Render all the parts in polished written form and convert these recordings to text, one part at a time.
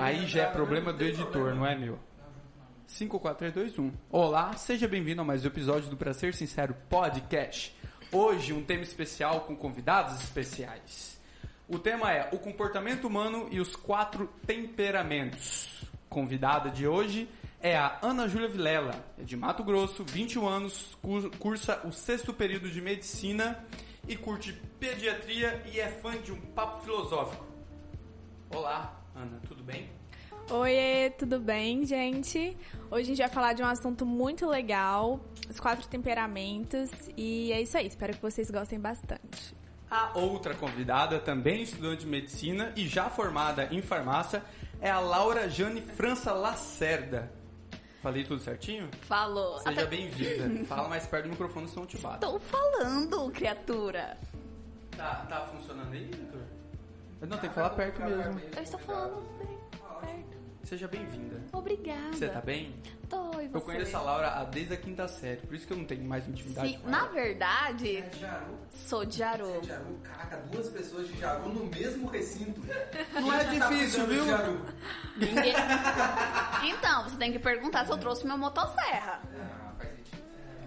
Aí já é problema do editor, não é meu? 5, 4, 3, 2, 1. Olá, seja bem-vindo a mais um episódio do Pra Ser Sincero Podcast. Hoje um tema especial com convidados especiais. O tema é o comportamento humano e os 4 temperamentos. Convidada de hoje é a Ana Júlia Vilela, é de Mato Grosso, 21 anos, cursa o 6º período de medicina e curte pediatria e é fã de um papo filosófico. Olá, Ana, tudo bem? Oi, tudo bem, gente? Hoje a gente vai falar de um assunto muito legal, os 4 temperamentos, e é isso aí, espero que vocês gostem bastante. A outra convidada, também estudante de medicina e já formada em farmácia, é a Laura Jane França Lacerda. Falei tudo certinho? Falou. Seja bem-vinda. Fala mais perto do microfone, senão eu te bato. Estou falando, criatura. Tá funcionando aí, Vitor? Não, tem que falar perto mesmo. Eu estou falando bem perto. Seja bem-vinda. Obrigada. Você tá bem? Tô, e você? Eu conheço a Laura desde a 5ª série, por isso que eu não tenho mais intimidade Sim, com ela. na verdade, É de Jaru? sou de Jaru. Você é de Jaru? Caraca, 2 pessoas de Jaru no mesmo recinto. Não é difícil, viu? De Jaru? Ninguém... Então, você tem que perguntar se eu trouxe meu motosserra. Faz sentido.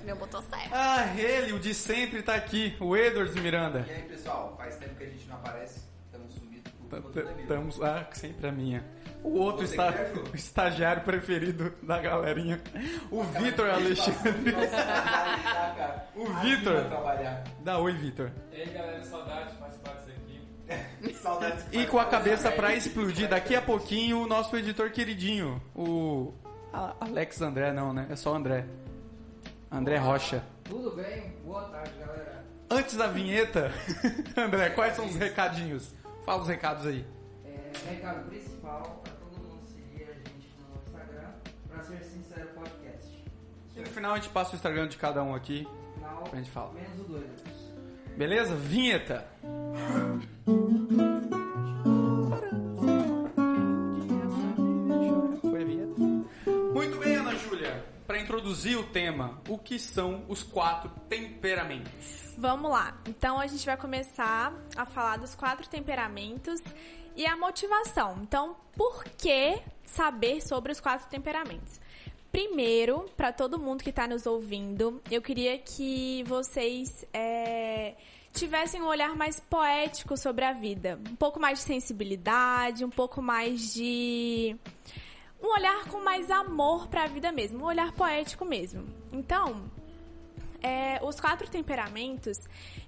Meu motosserra. Ah, ele, o de sempre, tá aqui, o Edwards Miranda. E aí, pessoal, faz tempo que a gente não aparece. Estamos sumidos por todo mundo. Estamos, sempre a minha. O outro Você está, quer, Ju? o estagiário preferido da galerinha. O Vitor Alexandre. O Vitor. Dá oi, Vitor. E aí, galera, saudade de participar disso aqui. Saudades. E com a cabeça pra explodir daqui a pouquinho, o nosso editor queridinho, o Alex André, não, né? É só André. André Rocha. Tudo bem? Boa tarde, galera. Antes da vinheta, André, quais são os recadinhos? Fala os recados aí. Recado principal para todo mundo seguir a gente no Instagram, Pra Ser Sincero Podcast. E no final a gente passa o Instagram de cada um aqui. No final, A gente fala. menos o 2. Beleza? Vinheta. Foi a vinheta? Muito bem, Ana Júlia. Para introduzir o tema, o que são os 4 temperamentos? Vamos lá, então a gente vai começar a falar dos 4 temperamentos e a motivação. Então, por que saber sobre os 4 temperamentos? Primeiro, para todo mundo que está nos ouvindo, eu queria que vocês tivessem um olhar mais poético sobre a vida. Um pouco mais de sensibilidade, um pouco mais de... um olhar com mais amor para a vida mesmo, um olhar poético mesmo. Então, os 4 temperamentos,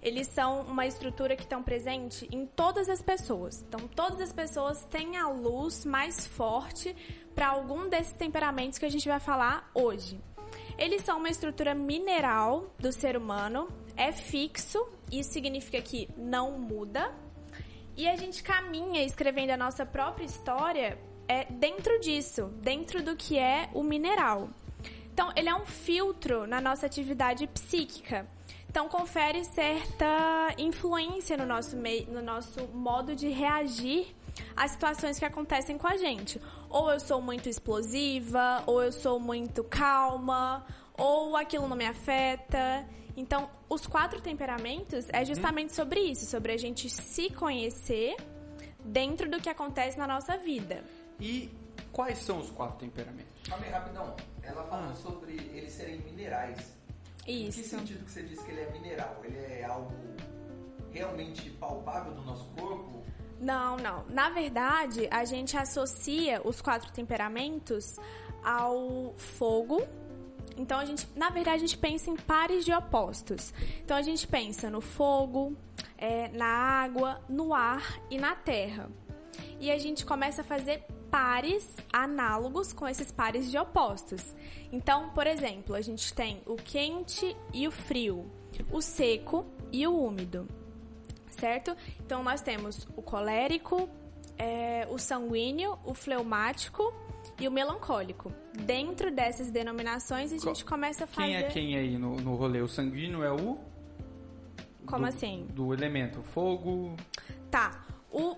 eles são uma estrutura que estão presente em todas as pessoas. Então, todas as pessoas têm a luz mais forte para algum desses temperamentos que a gente vai falar hoje. Eles são uma estrutura mineral do ser humano, é fixo, isso significa que não muda, e a gente caminha escrevendo a nossa própria história dentro disso, dentro do que é o mineral. Então, ele é um filtro na nossa atividade psíquica. Então, confere certa influência no nosso modo de reagir às situações que acontecem com a gente. Ou eu sou muito explosiva, ou eu sou muito calma, ou aquilo não me afeta. Então, os 4 temperamentos é justamente sobre isso, sobre a gente se conhecer dentro do que acontece na nossa vida. E quais são os 4 temperamentos? Calma aí, rapidão. Ela falou sobre eles serem minerais. Isso. Em que sentido que você disse que ele é mineral? Ele é algo realmente palpável do nosso corpo? Não. Na verdade, a gente associa os 4 temperamentos ao fogo. Então, na verdade, a gente pensa em pares de opostos. Então, a gente pensa no fogo, na água, no ar e na terra. E a gente começa a fazer pares análogos com esses pares de opostos. Então, por exemplo, a gente tem o quente e o frio, o seco e o úmido, certo? Então, nós temos o colérico, o sanguíneo, o fleumático e o melancólico. Dentro dessas denominações, a gente começa a fazer... Quem é quem aí no rolê? O sanguíneo é o... Como assim? Do elemento fogo... Tá.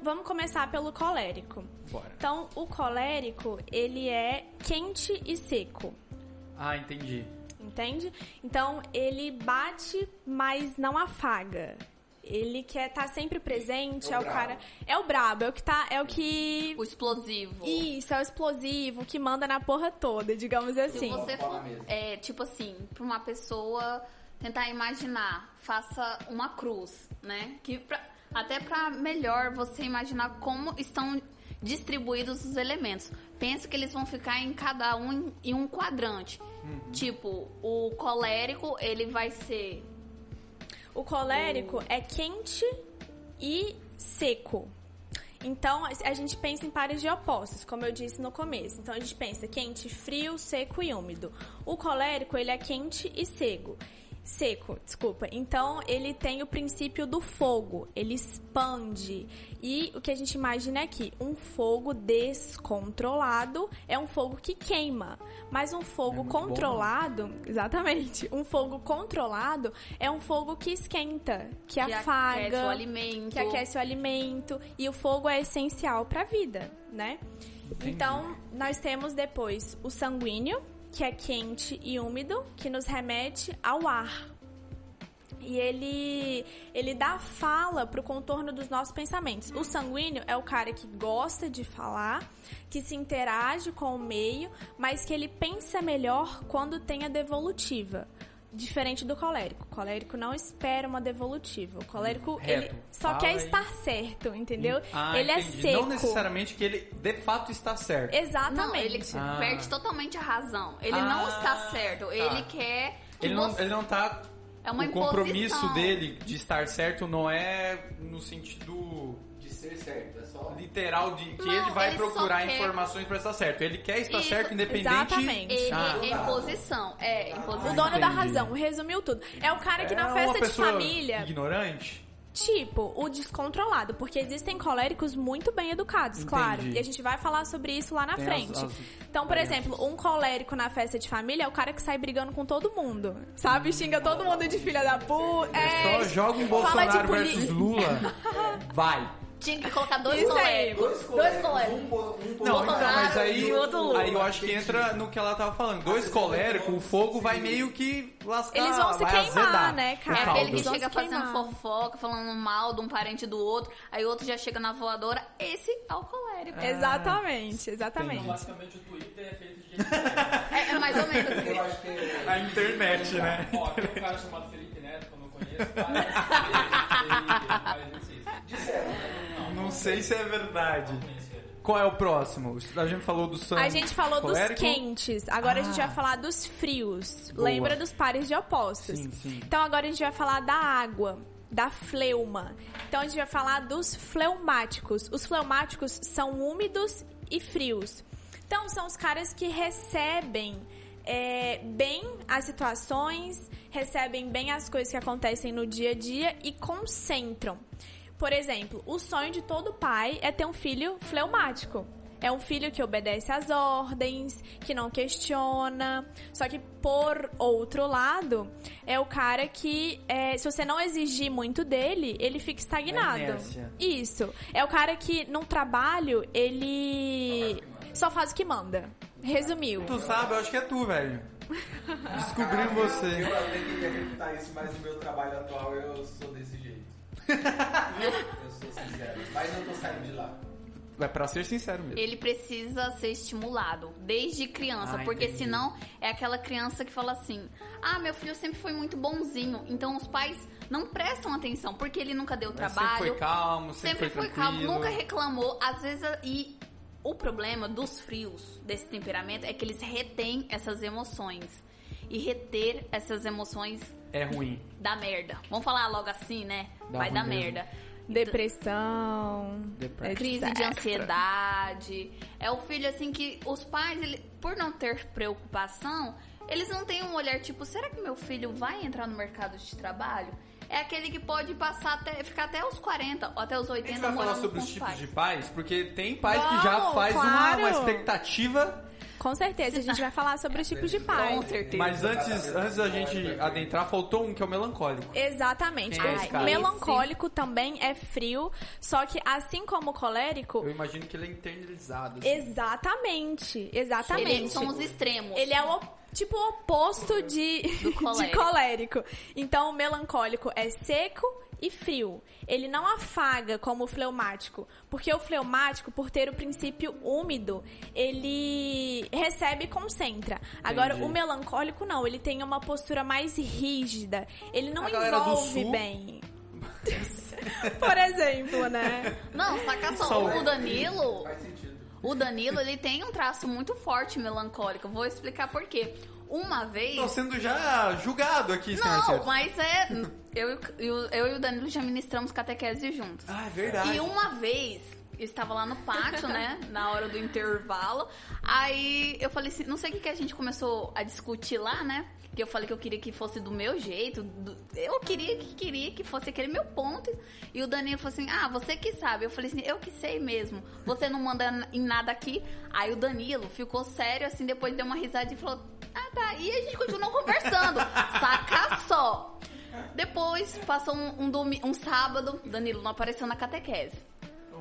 Vamos começar pelo colérico. Bora. Então, o colérico, ele é quente e seco. Ah, entendi. Entende? Então, ele bate, mas não afaga. ele quer estar sempre presente, É o cara... brabo. É o brabo, é o que... O explosivo. Isso, é o explosivo, que manda na porra toda, digamos Se assim. você Fala for, mesmo. tipo assim, pra uma pessoa tentar imaginar, faça uma cruz, né? Até pra melhor você imaginar como estão distribuídos os elementos. Pensa que eles vão ficar em cada um em um quadrante. Tipo, o colérico, ele vai ser... O colérico é quente e seco. Então, a gente pensa em pares de opostos, como eu disse no começo. Então, a gente pensa quente, frio, seco e úmido. O colérico, ele é quente e seco. Então, ele tem o princípio do fogo. Ele expande. E o que a gente imagina aqui, um fogo descontrolado é um fogo que queima. Mas um fogo controlado... Exatamente. Um fogo controlado é um fogo que esquenta, que afaga... aquece o alimento. Que aquece o alimento. E o fogo é essencial para a vida, né? Então, nós temos depois o sanguíneo, que é quente e úmido, que nos remete ao ar. E ele dá fala pro contorno dos nossos pensamentos. O sanguíneo é o cara que gosta de falar, que se interage com o meio, mas que ele pensa melhor quando tem a devolutiva. Diferente do colérico. O colérico não espera uma devolutiva. O colérico, Reto. ele só Fala quer aí. estar certo, entendeu? Ele entendi. é seco. Não necessariamente que ele, de fato, está certo. Exatamente. Não, ele perde totalmente a razão. Ele não está certo. Ele quer que Ele não tá... É uma o compromisso imposição. dele de estar certo não é no sentido De ser certo, é só... literal de que Não, ele vai ele só procurar quer- informações para estar certo. Ele quer estar Isso, certo independente... exatamente. Ele Ah. é imposição. É, imposição. O dono da Entendi. razão, resumiu tudo. É o cara que na uma festa de pessoa família, ignorante? tipo, o descontrolado, porque existem coléricos muito bem educados, claro. Entendi. E a gente vai falar sobre isso lá na Tem frente. as Então, por variantes. exemplo, um colérico na festa de família é o cara que sai brigando com todo mundo, sabe? Xinga todo mundo de filha da puta. Só joga um fala de Bolsonaro versus Lula. Vai. Tinha que colocar dois Isso aí. coléricos. Dois coléricos. Não, então, mas aí, e outro Lula. aí eu acho que entra no que ela tava falando. Dois coléricos, o fogo vai meio que lascar, Eles vão se vai queimar, azedar né, o cara? É caldo. aquele que Eles vão chega se fazendo queimar. fofoca, falando mal de um parente do outro, aí outro já chega na voadora. Esse é o colérico. Exatamente, exatamente. Então, basicamente, o Twitter é feito de gente diferente. É mais ou menos assim. Eu acho que é... A internet, né? Ó, tem um cara chamado Felipe Neto, que eu não conheço, cara. Mas não sei se Disseram, né? Não sei se é verdade. conhece ele. Qual é o próximo? A gente falou do sangue. A gente falou colérico? dos quentes, agora a gente vai falar dos frios. Boa. Lembra dos pares de opostos. Sim, sim. Então agora a gente vai falar da água, da fleuma. Então a gente vai falar dos fleumáticos. Os fleumáticos são úmidos e frios. Então são os caras que recebem bem as situações, recebem bem as coisas que acontecem no dia a dia e concentram. Por exemplo, o sonho de todo pai é ter um filho fleumático. É um filho que obedece às ordens, que não questiona. Só que, por outro lado, é o cara que, se você não exigir muito dele, ele fica estagnado. inércia. Isso. É o cara que, num trabalho, ele só faz o que manda. Resumiu. Tu sabe, eu acho que é tu, velho. Descobrimos você. Eu até queria refutar isso, mas no meu trabalho atual eu sou desse jeito. Eu sou sincero. Mas eu tô saindo de lá. É pra ser sincero mesmo. Ele precisa ser estimulado desde criança, Ah, porque entendi. senão é aquela criança que fala assim: ah, meu filho sempre foi muito bonzinho. Então os pais não prestam atenção, porque ele nunca deu trabalho. Sempre foi calmo, Sempre foi foi calmo, tranquilo. nunca reclamou. Às vezes, e o problema dos frios, desse temperamento, é que eles retêm essas emoções. E reter essas emoções É ruim. dá merda. Vamos falar logo assim, né? Dá Vai ruim dar mesmo. merda. Depressão. Crise de etc. ansiedade. É o filho, assim, que os pais, por não ter preocupação, eles não têm um olhar tipo, será que meu filho vai entrar no mercado de trabalho? É aquele que pode ficar até os 40 ou até os A 80 gente vai falar morando sobre com os os tipos pais. de pais, porque tem pais que já Vamos, faz claro. uma expectativa. Com certeza, a gente vai falar sobre os tipos de pais. Com certeza. Mas antes da gente adentrar, faltou um que é o melancólico. Exatamente. Quem é esse O cara? melancólico também é frio, só que assim como o colérico, Eu imagino que ele é internalizado. assim. exatamente. São os extremos. Ele é tipo o oposto de colérico. Então, o melancólico é seco e frio. Ele não afaga como o fleumático, porque o fleumático, por ter o princípio úmido, ele recebe e concentra. Agora, o melancólico não, ele tem uma postura mais rígida. Ele não envolve bem. Por exemplo, né? Não, saca só, o Danilo... O Danilo, ele tem um traço muito forte melancólico. Vou explicar por quê. Uma vez... Tô sendo já julgado aqui, senhor Não, Sérgio. mas eu e o Danilo já ministramos catequese juntos. Ah, é verdade. E uma vez, eu estava lá no pátio, né? Na hora do intervalo. Aí eu falei assim, não sei o que a gente começou a discutir lá, né? Que eu falei que eu queria que fosse do meu jeito. Eu queria que fosse aquele meu ponto. E o Danilo falou assim, você que sabe. Eu falei assim, eu que sei mesmo. Você não manda em nada aqui. Aí o Danilo ficou sério, assim, depois deu uma risada e falou, tá. E a gente continuou conversando. Saca só. Depois, passou um sábado, Danilo não apareceu na catequese.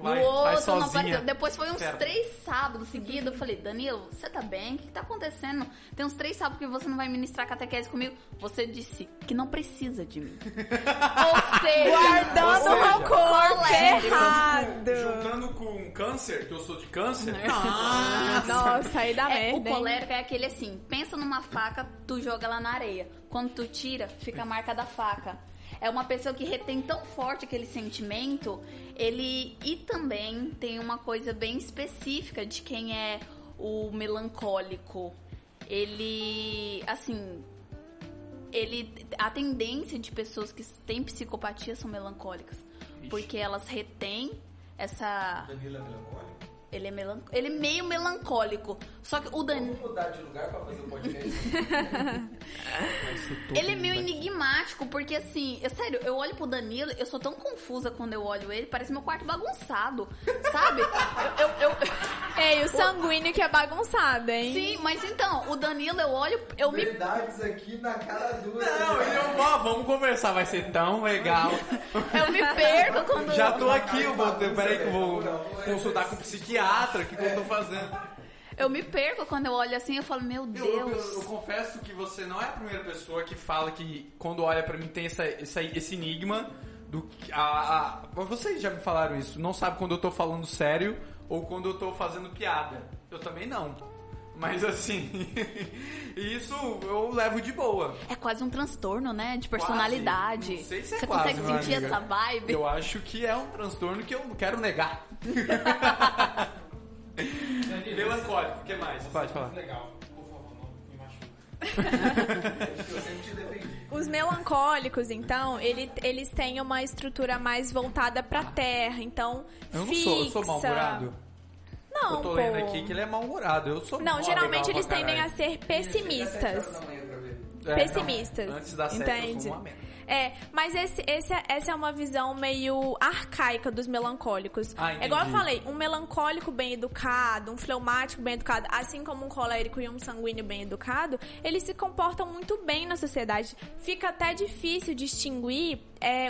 Vai, no outro, faz sozinha. não apareceu. Depois foi uns Certo. 3 sábados seguidos. Eu falei, Danilo, você tá bem? O que tá acontecendo? Tem uns 3 sábados que você não vai ministrar catequese comigo. Você disse que não precisa de mim. Ou seja, Guardando Ou seja, rancor errado. Juntando com câncer, que eu sou de câncer. Nossa, aí dá o merda, hein? colérico é aquele assim, pensa numa faca, tu joga ela na areia. Quando tu tira, fica a marca da faca. É uma pessoa que retém tão forte aquele sentimento, e também tem uma coisa bem específica de quem é o melancólico. A tendência de pessoas que têm psicopatia são melancólicas. Porque elas retêm essa... Danilo é melancólico? Ele é meio melancólico. Só que o Danilo... Vamos mudar de lugar pra fazer o podcast? Ele é meio enigmático, porque assim, sério, eu olho pro Danilo, eu sou tão confusa quando eu olho ele, parece meu quarto bagunçado, sabe? Ei, o sanguíneo que é bagunçado, hein? Sim, mas então, o Danilo eu olho, eu me... Verdades aqui na cara dura. Não, vamos conversar, vai ser tão legal. Eu me perco quando... Já tô aqui, peraí que eu vou consultar com o psiquiatra, o que eu tô fazendo. Eu me perco quando eu olho assim, eu falo, meu Deus. Eu confesso que você não é a primeira pessoa que fala que quando olha pra mim tem esse enigma do que... Vocês já me falaram isso, não sabe quando eu tô falando sério ou quando eu tô fazendo piada. Eu também não. Mas assim, isso eu levo de boa. É quase um transtorno, né? De personalidade. Quase. Não sei se é Você quase, consegue minha sentir amiga. essa vibe? Eu acho que é um transtorno que eu não quero negar. Melancólico, o que mais? Pode falar. Legal. Por favor, não me machuque. Eu sempre te defendi. Os melancólicos, então, eles têm uma estrutura mais voltada pra terra, então Eu não fixa. sou, eu sou mal-humorado. Não, Eu tô pô. lendo aqui que ele é mal-humorado. Eu sou Não, mó geralmente legal eles pra tendem a caralho. ser pessimistas. Pessimistas. Não, antes da série eu Entende? sou uma merda. Mas essa é uma visão meio arcaica dos melancólicos. Entendi. É igual eu falei, um melancólico bem educado, um fleumático bem educado, assim como um colérico e um sanguíneo bem educado, eles se comportam muito bem na sociedade. Fica até difícil distinguir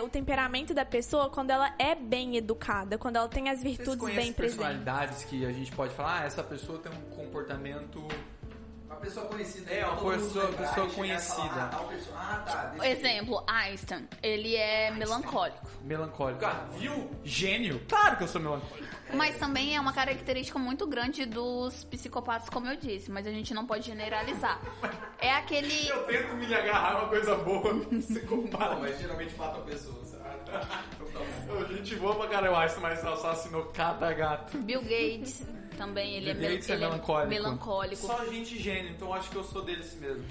o temperamento da pessoa quando ela é bem educada, quando ela tem as Vocês virtudes conhecem bem presentes. personalidades que a gente pode falar, essa pessoa tem um comportamento... Uma pessoa conhecida. É, uma todo mundo pessoa lembrar e chegar e conhecida. falar, tal pessoa. Tá. desse Exemplo, Einstein. Ele é melancólico. Melancólico. Viu? Gênio. Claro que eu sou melancólico. Mas também é uma característica muito grande dos psicopatas, como eu disse. Mas a gente não pode generalizar. É aquele... Eu tento me agarrar uma coisa boa. Você jeito. compara. Não, mas geralmente matam pessoas. A gente voa pra caralho, Einstein, mas assassinou cada gato. Bill Gates também, ele Bill Gates é ele melancólico. melancólico. Só gente gênio, então acho que eu sou deles mesmo.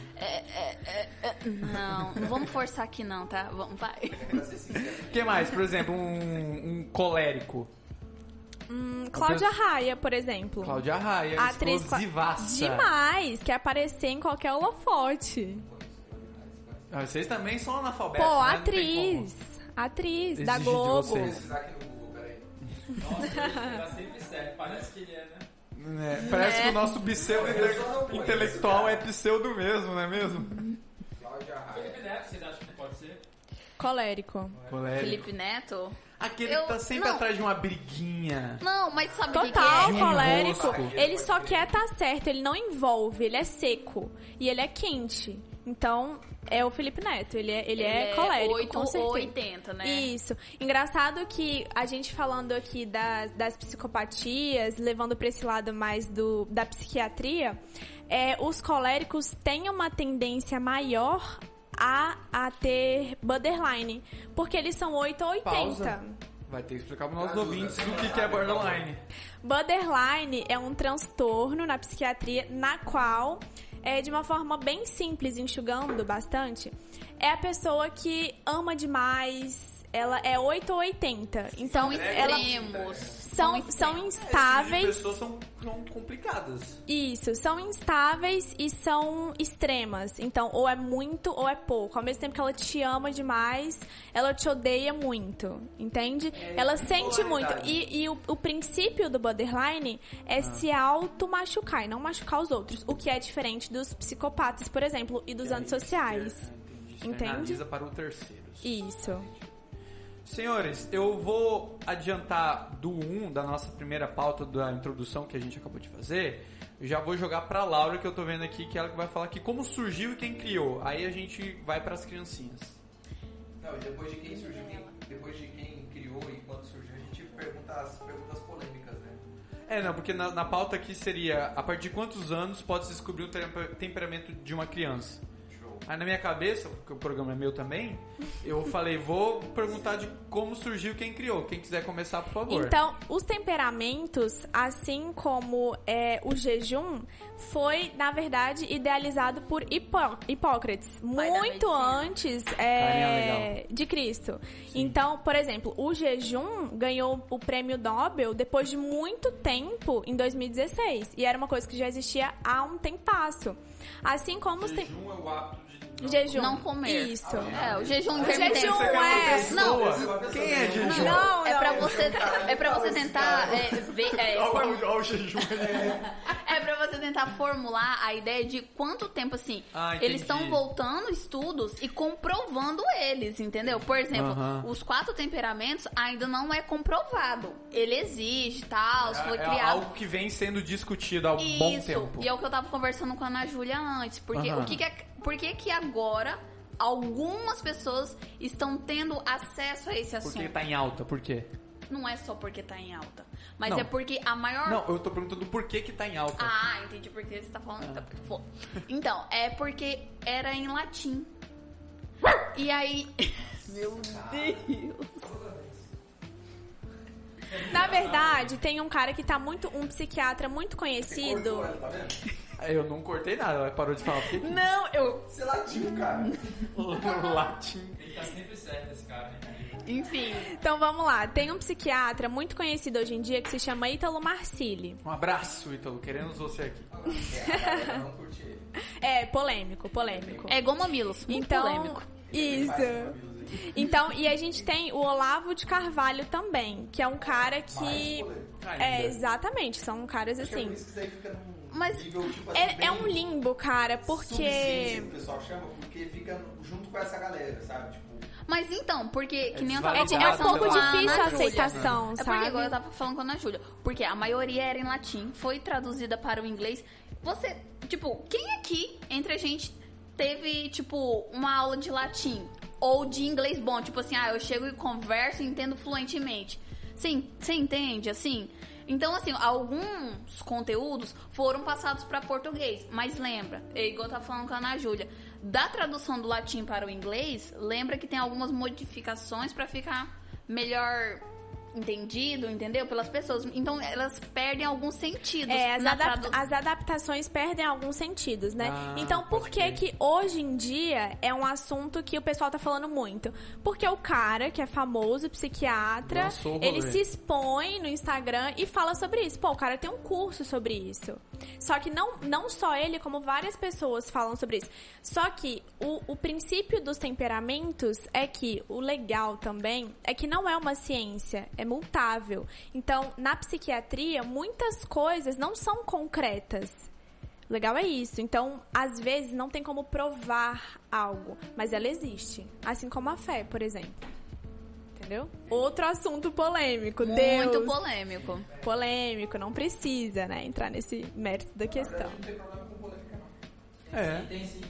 Não vamos forçar aqui não, tá? Vamos, vai. Pra ser sincero. O que mais? Por exemplo, um colérico. Cláudia Raia, por exemplo. Cláudia Raia, A atriz explosivaça. demais, quer aparecer em qualquer holofote. Vocês também são analfabetos, Pô, né? Não tem atriz da Exige de Globo. vocês. Vou pesquisar aqui no Google, peraí. Nossa, ele tá sempre certo. Parece que ele é, né? como. Parece que o nosso pseudo intelectual é pseudo mesmo, não é mesmo? Cláudia Raia. Felipe Neto, vocês acham que pode ser? Colérico. Colérico. Felipe Neto. Aquele que tá sempre não. atrás de uma briguinha. Não, mas sabe o que Total, que é? colérico. enrosco. Ele só quer estar certo, ele não envolve, ele é seco. E ele é quente. Então, é o Felipe Neto, ele é colérico, 8 com ou certeza. 80, né? Isso. Engraçado que a gente falando aqui das psicopatias, levando pra esse lado mais da psiquiatria, os coléricos têm uma tendência maior a ter borderline, porque eles são 8 ou 80. Pausa. Vai ter que explicar para os nossos ouvintes o que é borderline. Borderline é um transtorno na psiquiatria na qual, de uma forma bem simples, enxugando bastante, é a pessoa que ama demais, ela é 8 ou 80. Então, Extremos. são instáveis. As pessoas são complicadas. Isso, são instáveis e são extremas. Então, ou é muito ou é pouco. Ao mesmo tempo que ela te ama demais, ela te odeia muito. Entende? Ela sente muito. E o princípio do borderline é se auto-machucar e não machucar os outros. O que é diferente dos psicopatas, por exemplo, e dos antissociais. Entende? Externaliza para o terceiro. Isso. Senhores, eu vou adiantar da nossa primeira pauta da introdução que a gente acabou de fazer. Eu já vou jogar pra Laura, que eu tô vendo aqui, que ela que vai falar aqui como surgiu e quem criou. Aí a gente vai pras criancinhas. Não, e depois de quem surgiu, depois de quem criou e quando surgiu, a gente pergunta as perguntas polêmicas, né? Não, porque na pauta aqui seria a partir de quantos anos pode-se descobrir o temperamento de uma criança? Aí na minha cabeça, porque o programa é meu também, eu falei, vou perguntar de como surgiu quem criou. Quem quiser começar, por favor. Então, os temperamentos, assim como o jejum, foi, na verdade, idealizado por Hipócrates, muito antes de Cristo. Então, por exemplo, o jejum ganhou o prêmio Nobel depois de muito tempo, em 2016. E era uma coisa que já existia há um tempasso. Assim como os Jejum é o hábito de jejum. Não comer. Isso. O jejum O intermitente. jejum Não, Quem é jejum? Não, é pra você tentar ver... Olha o jejum. É pra você tentar formular a ideia de quanto tempo, assim, entendi. eles estão voltando estudos e comprovando eles, entendeu? Por exemplo, os 4 temperamentos ainda não é comprovado. Ele existe, tal, foi É criado. algo que vem sendo discutido há um bom tempo. E é o que eu tava conversando com a Ana Júlia antes. Porque por que agora algumas pessoas estão tendo acesso a esse assunto? Porque tá em alta, por quê? Não é só porque tá em alta. Mas Não. é porque a maior... Não, eu tô perguntando por que tá em alta. Ah, entendi por que você tá falando. Então, é porque era em latim. E aí... Meu Deus. Na verdade, tem um cara que tá um psiquiatra muito conhecido. Eu não cortei nada, ela parou de falar. Por que Não, Você latinho, cara. o latim? Ele tá sempre certo, esse cara, né? Enfim. Então vamos lá. Tem um psiquiatra muito conhecido hoje em dia que se chama Ítalo Marcilli. Um abraço, Ítalo. Queremos você aqui. Eu não curti ele. É, polêmico. É igual mamilos. Muito Então, polêmico. isso. Então, e a gente tem o Olavo de Carvalho também, que é um cara que... exatamente, são caras assim. Por isso que isso aí fica num Mas nível, tipo assim, É um limbo, cara, porque... subciência, o pessoal chama, porque fica junto com essa galera, sabe? Tipo, Mas então, porque que nem eu tava É um Desvalidado pouco pela difícil a Ana Júlia. aceitação, É porque sabe? igual eu tava falando com a Ana Júlia. Porque a maioria era em latim, foi traduzida para o inglês. Você, tipo, quem aqui entre a gente teve, tipo, uma aula de latim? Ou de inglês bom? Tipo assim, eu chego e converso e entendo fluentemente. Você entende, assim? Então, assim, alguns conteúdos foram passados para português. Mas lembra, igual eu tava falando com a Ana Júlia, da tradução do latim para o inglês, lembra que tem algumas modificações para ficar melhor entendido, entendeu? Pelas pessoas. Então, elas perdem alguns sentidos. As adaptações perdem alguns sentidos, né? Então, por pode que crer. que hoje em dia é um assunto que o pessoal tá falando muito? Porque o cara, que é famoso, psiquiatra, Lançou o rolê. ele se expõe no Instagram e fala sobre isso. Pô, o cara tem um curso sobre isso. Só que não só ele, como várias pessoas falam sobre isso. Só que o princípio dos temperamentos é que o legal também é que não é uma ciência, é multável. Então, na psiquiatria, muitas coisas não são concretas. O legal é isso. Então, às vezes, não tem como provar algo, mas ela existe. Assim como a fé, por exemplo. entendeu? Outro assunto polêmico, Muito Deus. polêmico. Polêmico, não precisa, né, entrar nesse mérito da questão. Não tem problema com polêmica, não. É. Tem sim.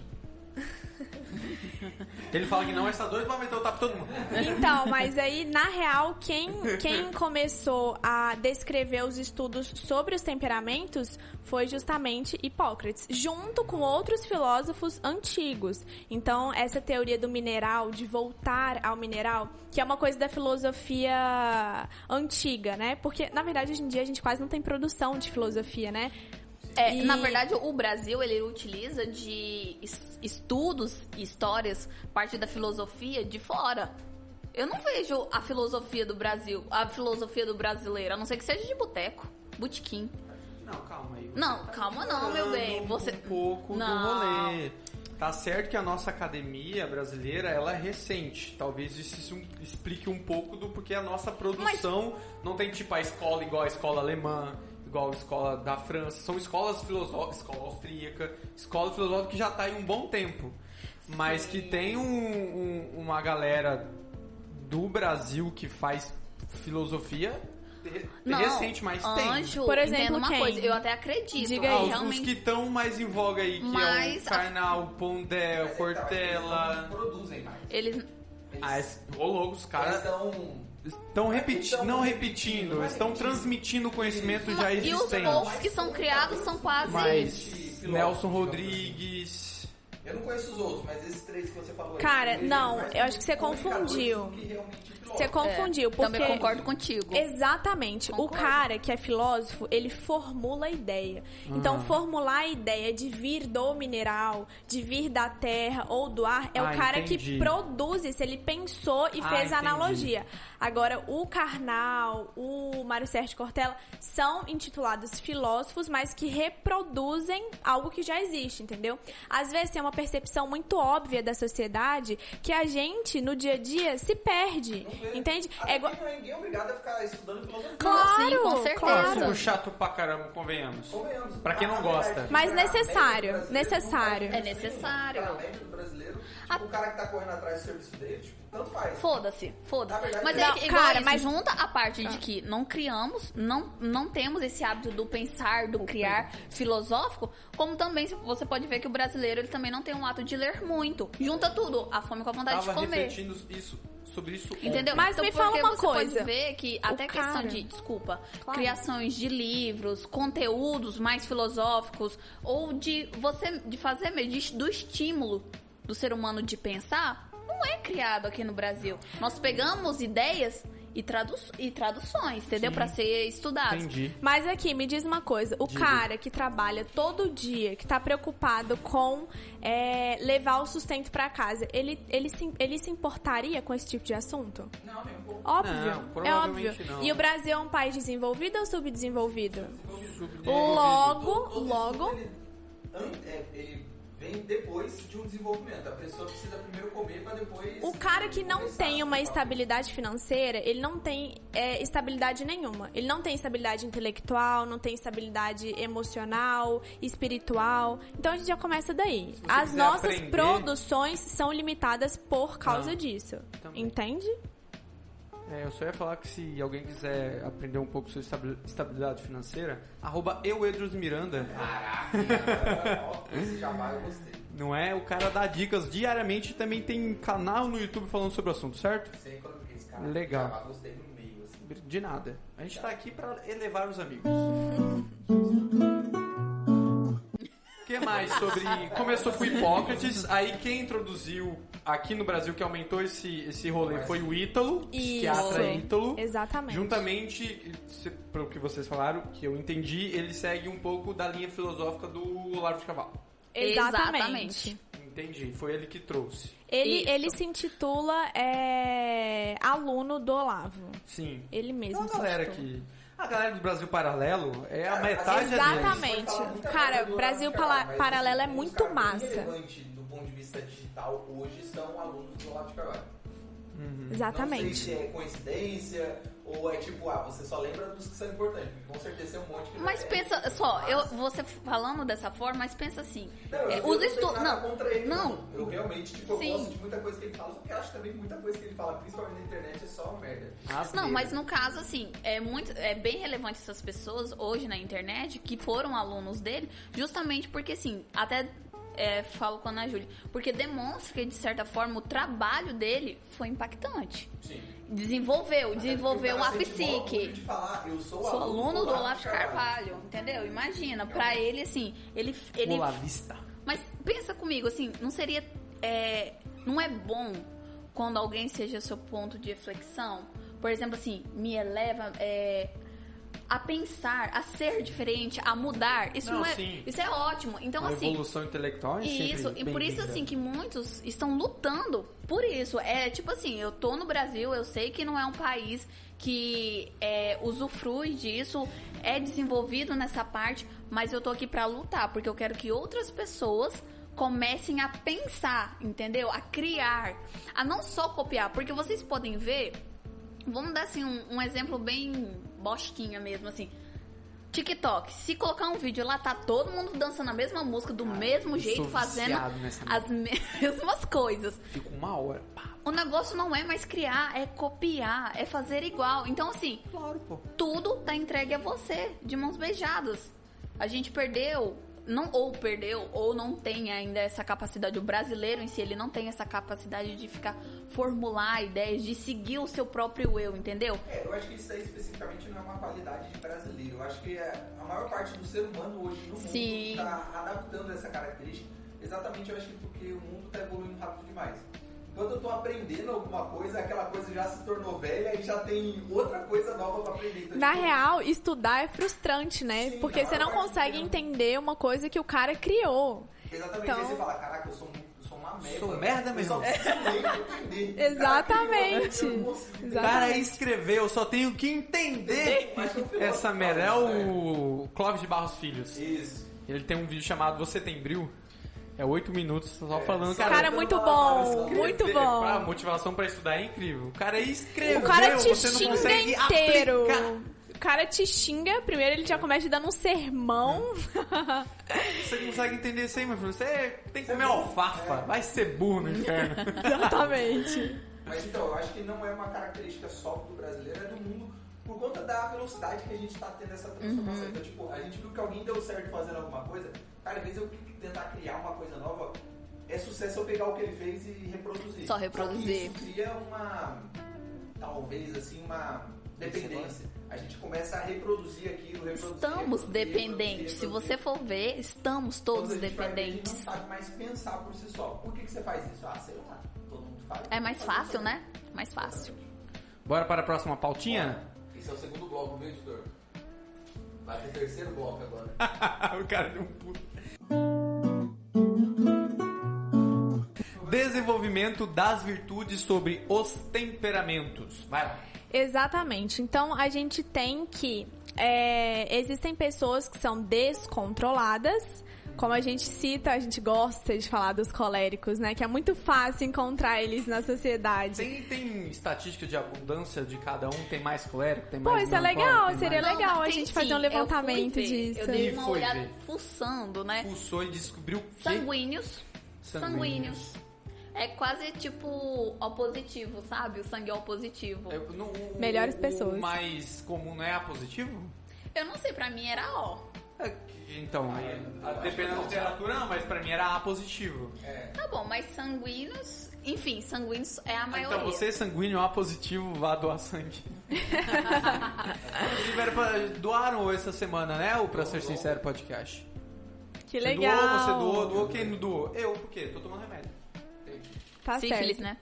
Ele fala que não, mas tá doido pra meter o tapa em todo mundo. Então, mas aí, na real, quem começou a descrever os estudos sobre os temperamentos foi justamente Hipócrates, junto com outros filósofos antigos. Então, essa teoria do mineral, de voltar ao mineral, que é uma coisa da filosofia antiga, né? Porque, na verdade, hoje em dia a gente quase não tem produção de filosofia, né? E- Na verdade, o Brasil, ele utiliza de estudos e histórias, parte da filosofia de fora. Eu não vejo a filosofia do Brasil, a filosofia do brasileiro, a não ser que seja de boteco, botequim. Não, calma aí. Não, calma não, meu bem. Você... Um pouco Não. do rolê. Tá certo que a nossa academia brasileira, ela é recente. Talvez isso explique um pouco do porquê a nossa produção não tem tipo a escola igual a escola alemã, igual a escola da França. São escolas filosóficas, escola austríaca, escola filosófica que já tá aí um bom tempo. Mas que tem uma galera do Brasil que faz filosofia recente, mas tem. Anjo, Por exemplo, entenda uma quem? coisa, eu até acredito. Diga Ah, aí, os realmente. que estão mais em voga aí, que é Mas o Karnal, Pondé, o Cortella. Eles não produzem mais. Eles... Ô louco, os caras estão estão transmitindo o conhecimento já E os existente. poucos que são criados são quase... Mas Nelson Rodrigues... Eu não conheço os outros, mas esses três que você falou aí, Cara, vejo não, mais eu acho que você como comunicadores confundiu. do que realmente Você filósofos. confundiu, porque... Também concordo contigo. Exatamente. Concordo. O cara que é filósofo, ele formula a ideia. Então, formular a ideia de vir do mineral, de vir da terra ou do ar, é o cara entendi. que produz isso. Ele pensou e fez a entendi. analogia. Agora, o Karnal, o Mário Sérgio Cortella são intitulados filósofos, mas que reproduzem algo que já existe, entendeu? Às vezes tem uma percepção muito óbvia da sociedade que a gente, no dia a dia, se perde, entende? Até É igual... porque não é ninguém obrigado a ficar estudando filosofia. Claro, Sim, com certeza. claro. Ficou chato pra caramba, convenhamos. Convenhamos. Pra quem não gosta. Mas Pra necessário, média do brasileiro, necessário. não faz É necessário. Pra média do brasileiro, tipo, o cara que tá correndo atrás do serviço dele, tipo, tanto faz. Foda-se. Na verdade, Mas não, é que, igual cara, isso, mas- junta a parte de que não criamos, não temos esse hábito do pensar, do criar filosófico, como também você pode ver que o brasileiro ele também não tem um ato de ler muito. Junta tudo, a fome com a vontade Tava de comer. refletindo sobre isso Entendeu? Mas então, me fala porque uma você coisa. pode ver que até cara- questão de, desculpa, Claro. criações de livros, conteúdos mais filosóficos, ou de fazer mesmo, do estímulo do ser humano de pensar, não é criado aqui no Brasil. Nós pegamos ideias e traduções, entendeu? Sim. Pra ser estudados. Entendi. Mas aqui, me diz uma coisa. O Diga. cara que trabalha todo dia, que tá preocupado com levar o sustento pra casa, ele se importaria com esse tipo de assunto? Não, nem um pouco. Óbvio, Não, é óbvio. provavelmente não. E o Brasil é um país desenvolvido ou subdesenvolvido? Subdesenvolvido. Logo, Todo logo... estudo, ele vem depois de um desenvolvimento. A pessoa precisa primeiro comer pra depois... O cara que não começar tem a uma se estabilidade financeira, ele não tem estabilidade nenhuma. Ele não tem estabilidade intelectual, não tem estabilidade emocional, espiritual. Então a gente já começa daí. você As quiser nossas aprender- produções são limitadas por causa Ah, disso. também. Entende? Eu só ia falar que se alguém quiser aprender um pouco sobre estabilidade financeira, @euedrosmiranda. Caraca, ó, esse jabá eu gostei. Não é? O cara dá dicas diariamente e também tem canal no YouTube falando sobre o assunto, certo? Sei quando que esse cara. Legal. Jabá, gostei no meio, assim. De nada. A gente tá aqui pra elevar os amigos. O que mais sobre... Começou com Hipócrates, aí quem introduziu aqui no Brasil, que aumentou esse rolê, foi o Ítalo, psiquiatra Isso. Ítalo. Exatamente. Juntamente, pelo que vocês falaram, que eu entendi, ele segue um pouco da linha filosófica do Olavo de Carvalho. Exatamente. Entendi, foi ele que trouxe. Isso. Ele se intitula aluno do Olavo. Sim. Ele mesmo. Então, a galera do Brasil Paralelo é a metade deles. Exatamente. Cara, Brasil Paralelo é os muito caras bem massa. relevantes do ponto de vista digital hoje são alunos do Olavo de Carvalho. Exatamente. Não sei se é coincidência Ou é tipo, você só lembra dos que são importantes, porque com certeza tem um monte que Mas pensa só, você falando dessa forma, mas pensa assim. Não, eu os não tenho estudos. nada contra ele, Não. Eu realmente, tipo, eu Sim. gosto de muita coisa que ele fala, só que eu acho também que muita coisa que ele fala, principalmente na internet, é só merda. Não, mas no caso, assim, é bem relevante essas pessoas hoje na internet que foram alunos dele, justamente porque, assim, até falo com a Ana Júlia, porque demonstra que, de certa forma, o trabalho dele foi impactante. Sim. Desenvolveu a psique. De falar, eu sou aluno do Olavo de Carvalho, entendeu? Imagina, pra ele, assim, ele... Olavista. Mas pensa comigo, assim, não seria... não é bom quando alguém seja seu ponto de reflexão? Por exemplo, assim, me eleva a pensar, a ser diferente, a mudar. Isso é ótimo. Então, A assim... evolução intelectual é Isso, sempre e por isso, bem-vinda. assim, que muitos estão lutando por isso. É tipo assim, eu tô no Brasil, eu sei que não é um país que usufrui disso, é desenvolvido nessa parte, mas eu tô aqui pra lutar, porque eu quero que outras pessoas comecem a pensar, entendeu? A criar, a não só copiar, porque vocês podem ver, vamos dar assim um exemplo bem bostinha mesmo, assim. TikTok, se colocar um vídeo lá, tá todo mundo dançando a mesma música, do mesmo eu jeito, sou fazendo viciado nessa as mesmas coisas. Fico uma hora. Pá. O negócio não é mais criar, é copiar, é fazer igual. Então, assim, Claro, pô. tudo tá entregue a você, de mãos beijadas. A gente perdeu, ou não tem ainda essa capacidade. O brasileiro em si, ele não tem essa capacidade de formular ideias, de seguir o seu próprio eu, entendeu? Eu acho que isso aí especificamente não é uma qualidade de brasileiro. Eu acho que a maior parte do ser humano hoje no mundo Sim. está adaptando essa característica. Exatamente, eu acho que porque o mundo está evoluindo rápido demais. Quando eu tô aprendendo alguma coisa, aquela coisa já se tornou velha e já tem outra coisa nova pra aprender. Então, Na real, estudar é frustrante, né? Sim, Porque na você não maior parte consegue do tempo. entender uma coisa que o cara criou. Exatamente, Então- aí você fala, caraca, eu sou uma merda. Sou merda Eu mesmo. só preciso ler pra entender. Exatamente. Eu não consigo entender. O cara escreveu, eu só tenho que entender Mas eu fui essa lá, merda. É né? o Clóvis de Barros Filhos. Isso. Ele tem um vídeo chamado Você Tem Bril? É 8 minutos só falando, só- cara. Cara, muito bom, muito bom. A motivação pra estudar é incrível. O cara escreveu, O cara te você não xinga consegue inteiro. aplicar. O cara te xinga, primeiro ele já começa te dando um sermão. Você não consegue entender isso aí, meu filho. Você tem que comer alfafa. Vai ser burro no inferno. Exatamente. Mas então, eu acho que não é uma característica só do brasileiro, é do mundo, por conta da velocidade que a gente tá tendo essa transformação. Então, tipo, a gente viu que alguém deu certo fazendo alguma coisa, cara, às vezes eu tentar criar uma coisa nova, é sucesso eu pegar o que ele fez e reproduzir. Só reproduzir. Só que isso cria talvez assim, uma dependência. A gente começa a reproduzir aquilo, Estamos dependentes. Se você for ver, estamos todos dependentes. A gente não sabe mais pensar por si só. Por que você faz isso? Sei lá, todo mundo faz. É mais fácil, né? Mais fácil. Bora para a próxima pautinha? Esse é o segundo bloco, viu, editor? Vai ter terceiro bloco agora. O cara deu um puto. Desenvolvimento das virtudes sobre os temperamentos. Vai lá. Exatamente. Então a gente tem que existem pessoas que são descontroladas. Como a gente cita, a gente gosta de falar dos coléricos, né? Que é muito fácil encontrar eles na sociedade. Tem estatística de abundância de cada um? Tem mais colérico? Tem Pô, mais isso é melancólico? legal, Tem seria mais... legal a Tem gente sim, fazer um eu fui levantamento ver. disso. Eu dei E uma foi olhada ver. fuçando, né? Pulsou e descobriu o quê? Sanguíneos. Sanguíneos. É quase tipo O positivo, sabe? O sangue O positivo. Melhores pessoas. O mais comum não é A positivo? Eu não sei, pra mim era O. Então, dependendo da literatura, não, mas pra mim era A positivo. Tá bom, mas sanguíneos... Enfim, sanguíneos é a maioria. Então, você sanguíneo A positivo, vá doar sangue. Doaram essa semana, né? O Pra Ser Sincero podcast. Que Você legal. doou. Quem não doou? Eu, por quê? Tô tomando remédio. Tá Sífilis, certo. né?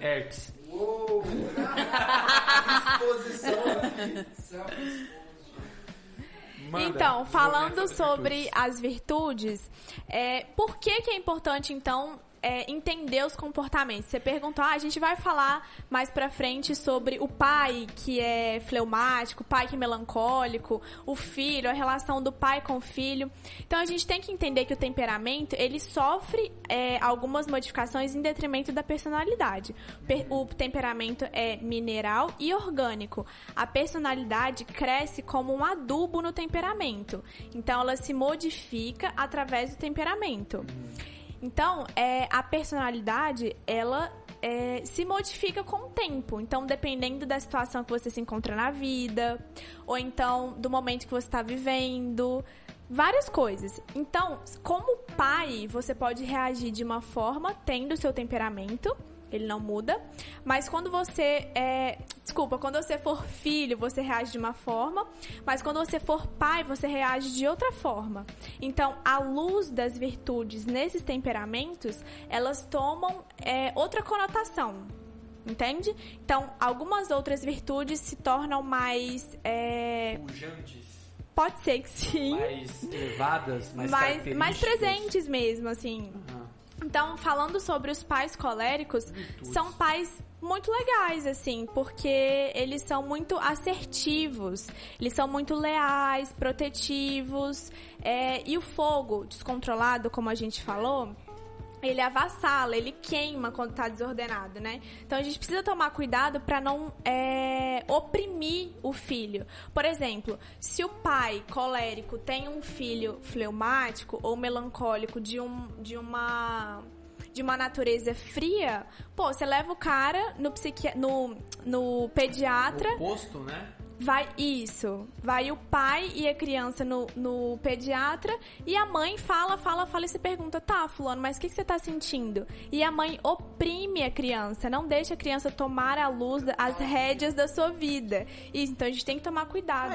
Herpes. Uou! Exposição aqui. Manda. Então, Desenvolvimento falando das sobre virtudes. as virtudes, por que é importante, então, entender os comportamentos. Você perguntou, a gente vai falar mais pra frente sobre o pai que é fleumático, o pai que é melancólico, o filho, a relação do pai com o filho. Então, a gente tem que entender que o temperamento, ele sofre algumas modificações em detrimento da personalidade. O temperamento é mineral e orgânico. A personalidade cresce como um adubo no temperamento. Então, ela se modifica através do temperamento. Então, a personalidade, ela se modifica com o tempo. Então, dependendo da situação que você se encontra na vida, ou então do momento que você está vivendo, várias coisas. Então, como pai, você pode reagir de uma forma, tendo o seu temperamento, ele não muda, mas quando você quando você for filho, você reage de uma forma, mas quando você for pai, você reage de outra forma. Então, à luz das virtudes nesses temperamentos, elas tomam outra conotação, entende? Então, algumas outras virtudes se tornam mais... Pujantes. Pode ser que sim. Mais elevadas, mais mais características. presentes mesmo, assim. Uhum. Então, falando sobre os pais coléricos, são pais muito legais, assim, porque eles são muito assertivos, eles são muito leais, protetivos, e o fogo descontrolado, como a gente falou, ele avassala, ele queima quando tá desordenado, né? Então, a gente precisa tomar cuidado para não oprimir o filho. Por exemplo, se o pai colérico tem um filho fleumático ou melancólico de uma natureza fria, pô, você leva o cara no pediatra... O oposto, né? Vai o pai e a criança no pediatra e a mãe fala e se pergunta, tá, fulano, mas o que você tá sentindo? E a mãe oprime a criança, não deixa a criança tomar as rédeas da sua vida. Então a gente tem que tomar cuidado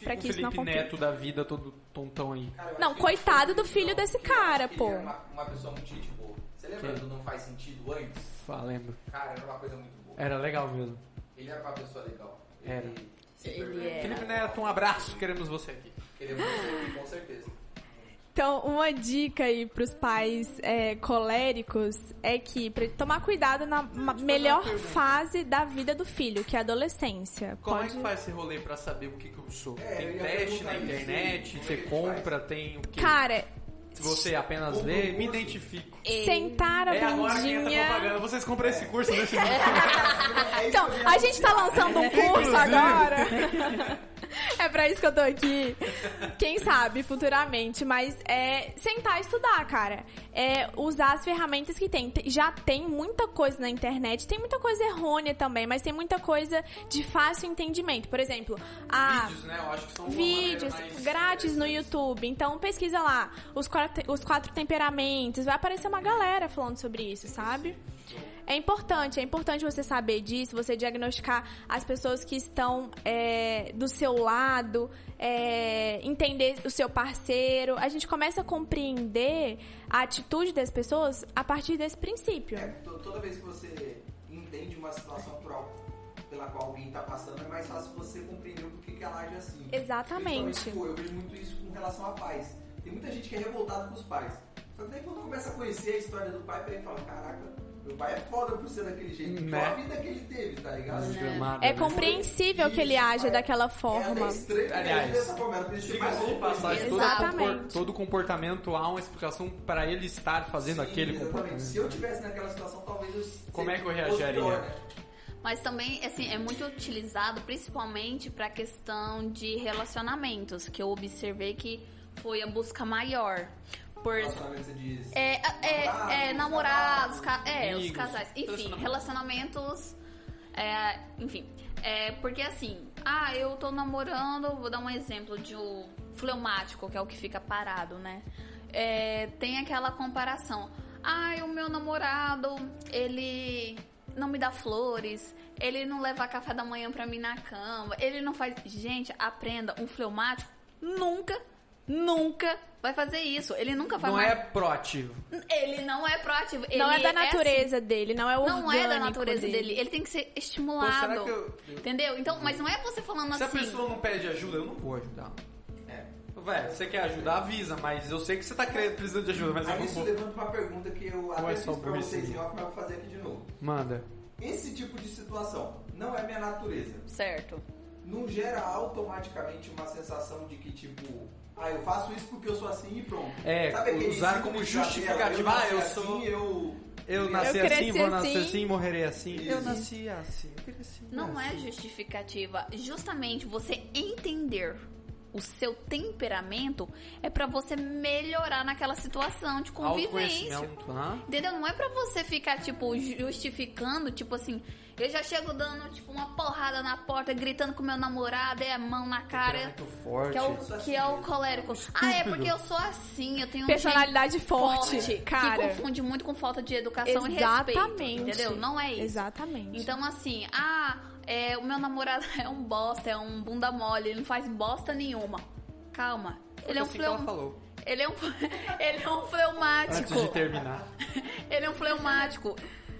pra que isso não aconteça. Neto da vida todo tontão aí. Cara, não, coitado do filho desse cara, pô. Ele era uma pessoa muito gente boa. Você lembra do Não Faz Sentido antes? Lembro. Cara, era uma coisa muito boa. Era legal mesmo. Ele era uma pessoa legal. Era. Ele é. Felipe Neto, um abraço, queremos você aqui. Queremos você aqui, com certeza. Então, uma dica aí pros pais coléricos é que pra tomar cuidado na melhor fase da vida do filho, que é a adolescência. Como é que faz esse rolê pra saber o que eu sou? eu Tem ia teste na perguntar isso. internet, você compra, tem o quê? Cara, Se você apenas lê, me identifico. sentar a Agora quem tá bundinha... propaganda, vocês compram esse curso nesse momento. Então, a gente tá lançando um curso agora. É pra isso que eu tô aqui. Quem sabe, futuramente. Mas sentar e estudar, cara. Usar as ferramentas que tem. Já tem muita coisa na internet. Tem muita coisa errônea também, mas tem muita coisa de fácil entendimento. Por exemplo, Vídeos, né? Eu acho que são uma vídeos maneira mais grátis no YouTube. Então, pesquisa lá. Os 4 temperamentos. Vai aparecer uma galera falando sobre isso, sabe? É importante você saber disso, você diagnosticar as pessoas que estão do seu lado, entender o seu parceiro. A gente começa a compreender a atitude das pessoas a partir desse princípio. Toda vez que você entende uma situação pela qual alguém está passando, é mais fácil você compreender o porquê que ela age assim. Exatamente. Eu vejo muito isso com relação a pais. Tem muita gente que é revoltada com os pais. Só que daí quando começa a conhecer a história do pai, ele fala, caraca, meu pai é foda por ser daquele jeito. Né? Qual a vida que ele teve, tá ligado? É compreensível que ele age daquela forma. Aliás, dessa forma, era diga-se de passagem, Exatamente. todo comportamento há uma explicação para ele estar fazendo aquele comportamento. Se eu tivesse naquela situação, talvez eu... Como é que eu reagiria? Mas também, assim, é muito utilizado principalmente para a questão de relacionamentos, que eu observei que foi a busca maior. Relacionamento, você diz... namorados, amigos, os casais. Enfim, relacionamentos... enfim, porque assim... eu tô namorando... Vou dar um exemplo de um fleumático, que é o que fica parado, né? Tem aquela comparação. O meu namorado, ele... não me dá flores, ele não leva café da manhã pra mim na cama, ele não faz... Gente, aprenda, um fleumático nunca vai fazer isso. Ele nunca vai... Não é proativo. Ele não é proativo. Não ele é da natureza assim. dele, não é orgânico. Não é da natureza dele. Ele tem que ser estimulado. Pô, será que entendeu? Então, mas não é você falando Se assim... a pessoa não pede ajuda, eu não vou ajudar. Velho, você quer ajudar, avisa, mas eu sei que você tá precisando de ajuda, mas eu Aí não isso vou. levanta uma pergunta que eu Ou até é fiz só pra vocês burrice? em off, mas vou fazer aqui de novo. Manda. Esse tipo de situação não é minha natureza. Certo. Não gera automaticamente uma sensação de que, tipo, eu faço isso porque eu sou assim e pronto. É, Sabe aquele usar síndrome como de Gabriela, justificativa, nasci eu sou- assim, Eu nasci Eu assim, cresci vou nascer assim. assim, morrerei assim. Isso. Eu nasci assim, eu cresci Não é assim. justificativa. Justamente você entender o seu temperamento é pra você melhorar naquela situação de convivência. Autoconhecimento, né? Entendeu? Não é pra você ficar, tipo, justificando, tipo assim, eu já chego dando, tipo, uma porrada na porta, gritando com meu namorado, a mão na cara. Muito forte. Que é o colérico. É porque eu sou assim, eu tenho um Personalidade jeito forte, cara. Que confunde muito com falta de educação e Exatamente. respeito, entendeu? Não é isso. Exatamente. Então, assim, o meu namorado é um bosta, é um bunda mole, ele não faz bosta nenhuma. Calma. Foi Ele é um assim que ela falou. Ele é um fleumático. Antes de terminar. Ele é um fleumático.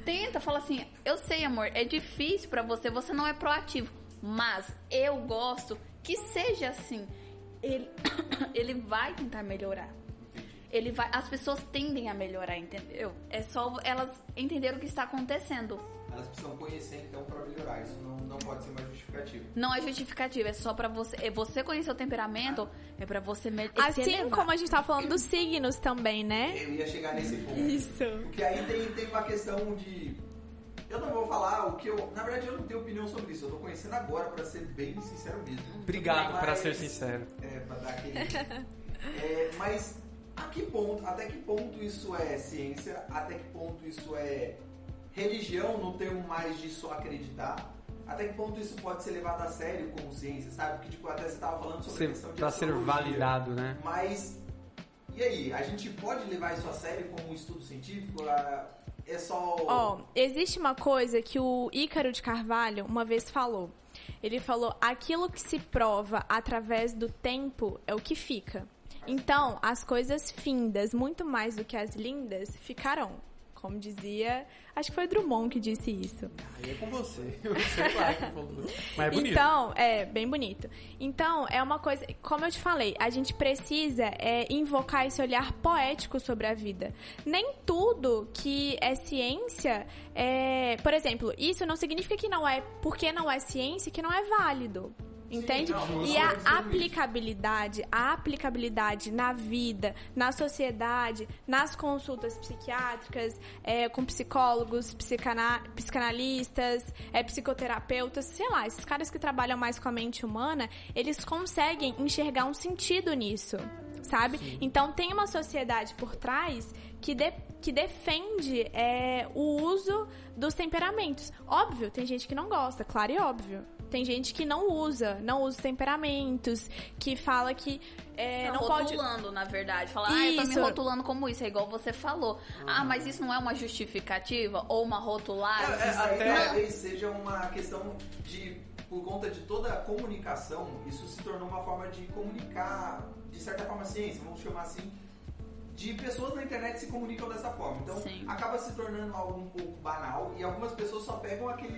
Tenta, fala assim, eu sei, amor, é difícil pra você, você não é proativo, mas eu gosto que seja assim. Ele vai tentar melhorar. As pessoas tendem a melhorar, entendeu? É só elas entenderem o que está acontecendo. Elas precisam conhecer, então, pra melhorar. Isso não pode ser mais justificativo. Não é justificativa, é só pra você. É você conhecer o temperamento, é pra você melhorar. Assim como a gente tá falando dos signos também, né? Eu ia chegar nesse ponto. Isso. Porque aí tem uma questão de... Eu não vou falar o que eu... Na verdade, eu não tenho opinião sobre isso. Eu tô conhecendo agora, pra ser bem sincero mesmo. Obrigado, pra Mas- ser sincero. Pra dar aquele... mas até que ponto isso é ciência? Até que ponto isso é religião, no termo mais de só acreditar? Até que ponto isso pode ser levado a sério como ciência, sabe? Porque, tipo, até você tava falando sobre a questão de Pra ser astrologia. validado, né? Mas, e aí? A gente pode levar isso a sério como um estudo científico? É só... Ó, existe uma coisa que o Ícaro de Carvalho uma vez falou. Ele falou, aquilo que se prova através do tempo é o que fica. Então, as coisas findas, muito mais do que as lindas, ficarão. Como dizia, acho que foi Drummond que disse isso. Aí é com você. Eu sei lá que falou. Mas é bonito. Então, é bem bonito. Então, é uma coisa, como eu te falei, a gente precisa invocar esse olhar poético sobre a vida. Nem tudo que é ciência por exemplo, isso não significa que não é, porque não é ciência, que não é válido. Entende? não, E eu a sei aplicabilidade na vida, na sociedade, nas consultas psiquiátricas, com psicólogos, psicanalistas, psicoterapeutas, sei lá, esses caras que trabalham mais com a mente humana, eles conseguem enxergar um sentido nisso, sabe? Sim. Então tem uma sociedade por trás que defende o uso dos temperamentos. Óbvio, tem gente que não gosta, claro e óbvio. Tem gente que não usa temperamentos, que fala que não pode... Rotulando, na verdade. Falar, eu tô me Isso. rotulando como isso, é igual você falou. Mas isso não é uma justificativa ou uma rotulagem? Isso aí até- talvez seja uma questão de... Por conta de toda a comunicação, isso se tornou uma forma de comunicar, de certa forma, ciência, vamos chamar assim, de pessoas na internet se comunicam dessa forma. Então, Sim. acaba se tornando algo um pouco banal e algumas pessoas só pegam aquilo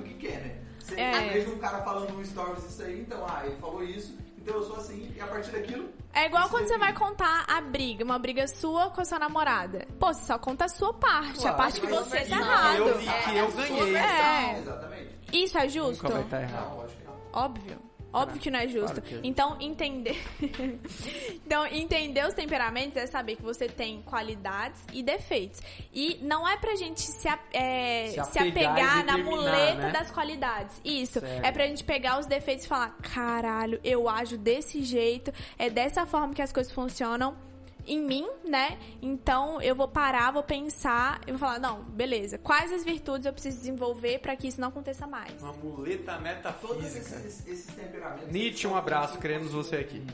que quer, né? Você veja um cara falando no stories isso aí, então, ele falou isso, então eu sou assim, e a partir daquilo... É igual isso quando você vai define. contar uma briga sua com a sua namorada. Pô, você só conta a sua parte, Claro, a parte que mas você tá não, errado. Que eu ganhei. Exatamente. Isso é justo? Nunca vai estar errado. Não, lógico que não. Óbvio que não é justo. Claro que é. Então, entender os temperamentos é saber que você tem qualidades e defeitos. E não é pra gente se apegar e na determinar, muleta né? das qualidades. Isso. Certo. É pra gente pegar os defeitos e falar, caralho, eu ajo desse jeito, é dessa forma que as coisas funcionam em mim, né? Então eu vou parar, vou pensar e vou falar, não, beleza, quais as virtudes eu preciso desenvolver pra que isso não aconteça mais? Uma muleta Todos metafísica. esses temperamentos... Nietzsche, um abraço, queremos você aqui.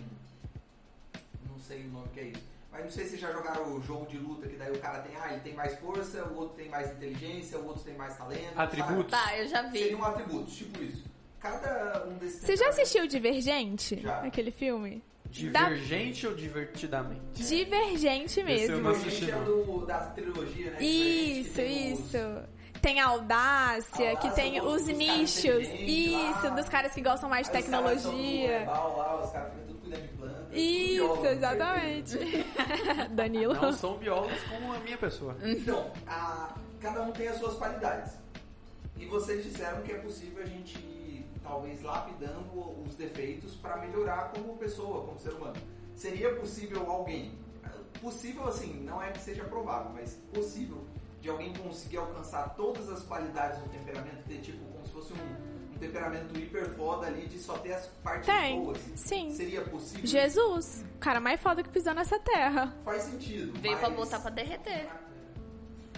Não sei o nome que é isso. Mas não sei se já jogaram o jogo de luta, que daí o cara tem, ele tem mais força, o outro tem mais inteligência, o outro tem mais talento. Atributos. Tá, eu já vi. Seriam atributos, tipo isso. Cada um desses Você já temperamentos- assistiu Divergente? Já. Aquele filme? Divergente ou divertidamente? Divergente Esse eu mesmo. não assisti. Divergente é da trilogia, né? Isso, Divergente, que tem isso. Tem a audácia, que tem Audácia, os dos caras nichos. inteligentes Isso, lá. dos caras que gostam mais de Aí os caras são do tecnologia. global lá, os caras ficam tudo cuidando de planta. Isso, exatamente. Danilo. Não são biólogos como a minha pessoa. Então, cada um tem as suas qualidades. E vocês disseram que é possível a gente ir, talvez, lapidando os defeitos para melhorar como pessoa, como ser humano. Seria possível alguém, possível assim, não é que seja provável, mas possível de alguém conseguir alcançar todas as qualidades do temperamento, ter tipo como se fosse um temperamento hiper foda ali de só ter as partes boas? Sim. Seria possível? Jesus, o cara mais foda que pisou nessa terra. Faz sentido. Veio pra botar pra derreter.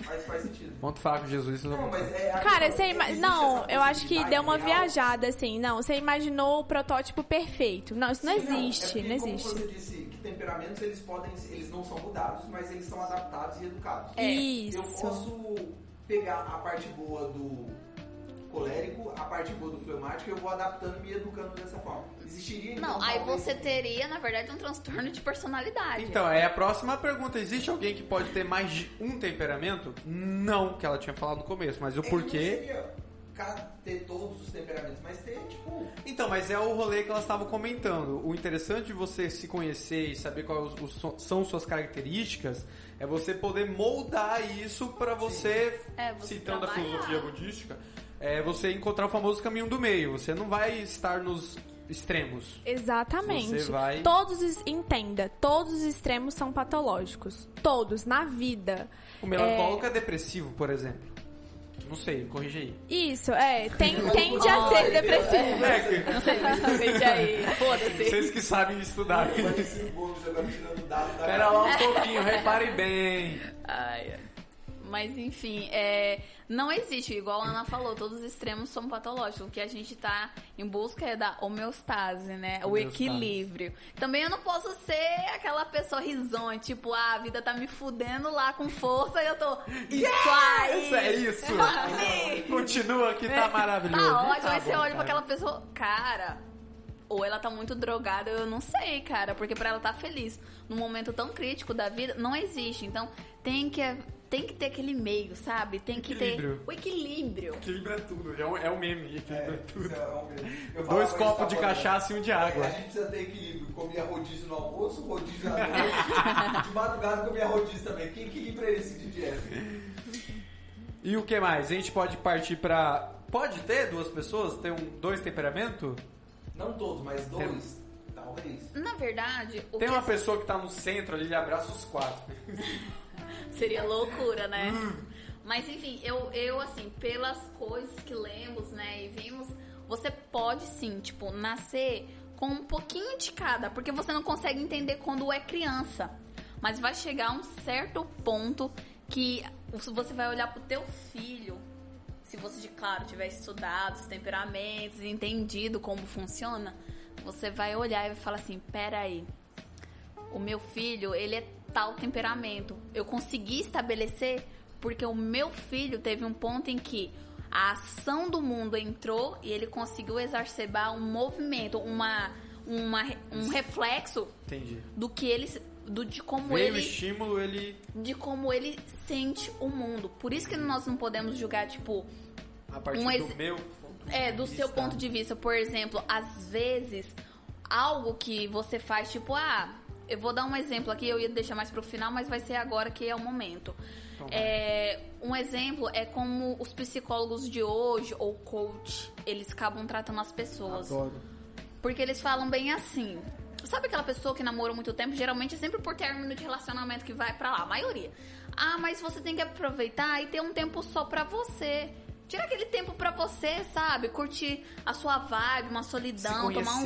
Mas faz sentido. Ponto fraco, Jesus. Não, mas Cara, não, eu acho que deu uma real. viajada, assim. Não, você imaginou o protótipo perfeito. Não, isso não existe, não Como existe. você disse, que temperamentos eles não são mudados, mas eles são adaptados e educados. Isso. Eu posso pegar a parte boa do colérico, a parte boa do fleumático, e eu vou adaptando e me educando dessa forma. Existiria então, Não, aí talvez, você teria, na verdade, um transtorno de personalidade. Então, é a próxima pergunta. Existe alguém que pode ter mais de um temperamento? Não, que ela tinha falado no começo, mas o porquê... Não seria ter todos os temperamentos, mas ter, tipo... Então, mas é o rolê que elas estavam comentando. O interessante de você se conhecer e saber quais são suas características é você poder moldar isso pra você, você citando a trabalhar. filosofia budística, você encontrar o famoso caminho do meio. Você não vai estar nos extremos. Exatamente. Você vai... Entenda, todos os extremos são patológicos. Todos, na vida. O melancólico é depressivo, por exemplo. Não sei, corrige aí. Isso, tende a ser depressivo. Não sei se você aí. Foda-se. Vocês que sabem estudar. agora tirando dado da Pera lá um pouquinho, repare bem. Ai. Mas enfim, não existe, igual a Ana falou, todos os extremos são patológicos. O que a gente tá em busca é da homeostase, né? O equilíbrio. Também eu não posso ser aquela pessoa risonha, tipo, a vida tá me fudendo lá com força e eu tô... Yes! É isso! Continua que tá maravilhoso. Tá ótimo, aí bom, você olha cara. pra aquela pessoa, cara... Ou ela tá muito drogada, eu não sei, cara. Porque pra ela tá feliz num momento tão crítico da vida, não existe. Então, tem que ter aquele meio, sabe? Tem que Equilíbrio. ter o equilíbrio. Equilíbrio é tudo, é um meme. Equilíbrio é tudo. Eu 2 falava isso copos pra de Mônica. cachaça e um de água. A gente precisa ter equilíbrio. Comia rodízio no almoço, rodízio à noite. De madrugada comia rodízio também. Que equilíbrio é esse de dieta? E o que mais? A gente pode partir pra... Pode ter 2 pessoas? Ter 2 temperamentos? Não todos, mas 2. Talvez. Na verdade, o Tem que uma pessoa que tá no centro ali, ele abraça os 4. seria loucura, né? Mas enfim, eu assim, pelas coisas que lemos, né, e vimos, você pode sim, tipo, nascer com um pouquinho de cada, porque você não consegue entender quando é criança. Mas vai chegar um certo ponto que você vai olhar pro teu filho, se você, claro, tiver estudado os temperamentos, entendido como funciona, você vai olhar e vai falar assim, peraí, o meu filho, ele é tal temperamento. Eu consegui estabelecer porque o meu filho teve um ponto em que a ação do mundo entrou e ele conseguiu exacerbar um movimento, um reflexo Entendi. do que ele... de como Veio o ele... estímulo, ele... de como ele sente o mundo. Por isso que nós não podemos julgar, tipo... A partir do meu ponto de do vista. seu ponto de vista. Por exemplo, às vezes, algo que você faz, tipo, eu vou dar um exemplo aqui, eu ia deixar mais pro final, mas vai ser agora que é o momento. Um exemplo é como os psicólogos de hoje, ou coach, eles acabam tratando as pessoas. Adoro. Porque eles falam bem assim... Sabe aquela pessoa que namorou muito tempo? Geralmente é sempre por término de relacionamento que vai pra lá, a maioria. Mas você tem que aproveitar e ter um tempo só pra você. Tira aquele tempo pra você, sabe? Curtir a sua vibe, uma solidão, tomar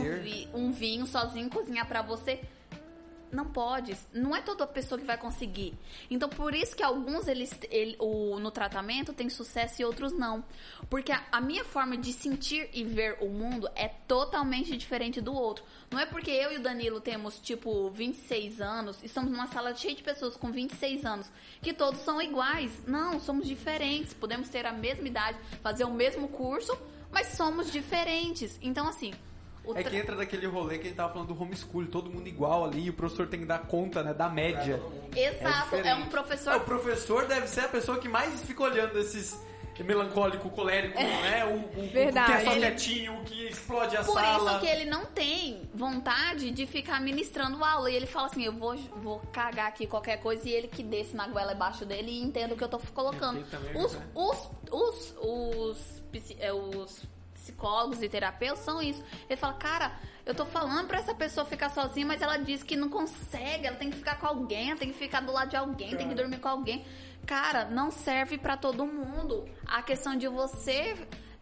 um vinho sozinho, cozinhar pra você. Não pode. Não é toda pessoa que vai conseguir. Então, por isso que alguns, no tratamento, tem sucesso e outros não. Porque a minha forma de sentir e ver o mundo é totalmente diferente do outro. Não é porque eu e o Danilo temos, tipo, 26 anos, estamos numa sala cheia de pessoas com 26 anos, que todos são iguais. Não, somos diferentes. Podemos ter a mesma idade, fazer o mesmo curso, mas somos diferentes. Então, assim... que entra daquele rolê que a gente tava falando do homeschool, todo mundo igual ali, e o professor tem que dar conta, né, da média. Exato, diferente. um professor... O professor deve ser a pessoa que mais fica olhando esses melancólico, colérico, né? O Verdade. que é só quietinho, o que explode a Por sala. isso que ele não tem vontade de ficar ministrando aula. E ele fala assim, eu vou cagar aqui qualquer coisa e ele que desce na goela abaixo dele e entenda o que eu tô colocando. Tem também, Os né? psicólogos e terapeutas são isso. Ele fala, cara, eu tô falando pra essa pessoa ficar sozinha, mas ela diz que não consegue, ela tem que ficar com alguém, ela tem que ficar do lado de alguém, tem que dormir com alguém. Cara, não serve pra todo mundo. A questão de você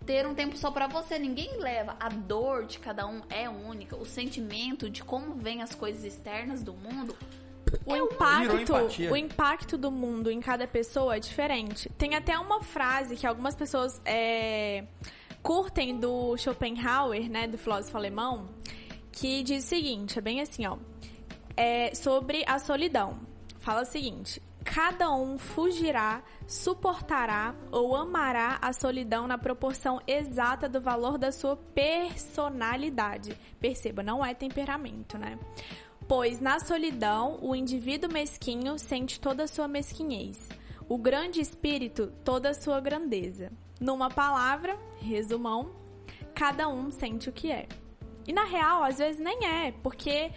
ter um tempo só pra você, ninguém leva. A dor de cada um é única. O sentimento de como vem as coisas externas do mundo Virou o impacto do mundo em cada pessoa é diferente. Tem até uma frase que algumas pessoas curtem do Schopenhauer, né, do filósofo alemão, que diz o seguinte, é bem assim, ó, sobre a solidão. Fala o seguinte: cada um fugirá, suportará ou amará a solidão na proporção exata do valor da sua personalidade. Perceba, não é temperamento, né? Pois na solidão, o indivíduo mesquinho sente toda a sua mesquinhez, o grande espírito toda a sua grandeza. Numa palavra, resumão, cada um sente o que é. E na real, às vezes nem é, porque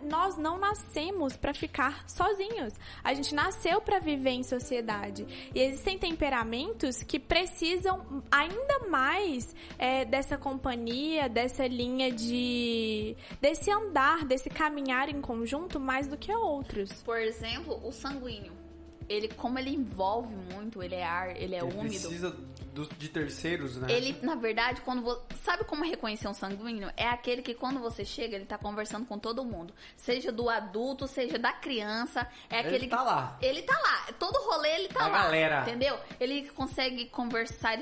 nós não nascemos para ficar sozinhos. A gente nasceu para viver em sociedade. E existem temperamentos que precisam ainda mais dessa companhia, dessa linha desse andar, desse caminhar em conjunto mais do que outros. Por exemplo, o sanguíneo. Como ele envolve muito, ele é ar, ele é úmido. Precisa de terceiros, né? Ele, na verdade, sabe como reconhecer um sanguíneo? É aquele que quando você chega, ele tá conversando com todo mundo. Seja do adulto, seja da criança. Ele tá lá. Ele tá lá. Todo rolê ele tá lá. Galera. Entendeu? Ele consegue conversar,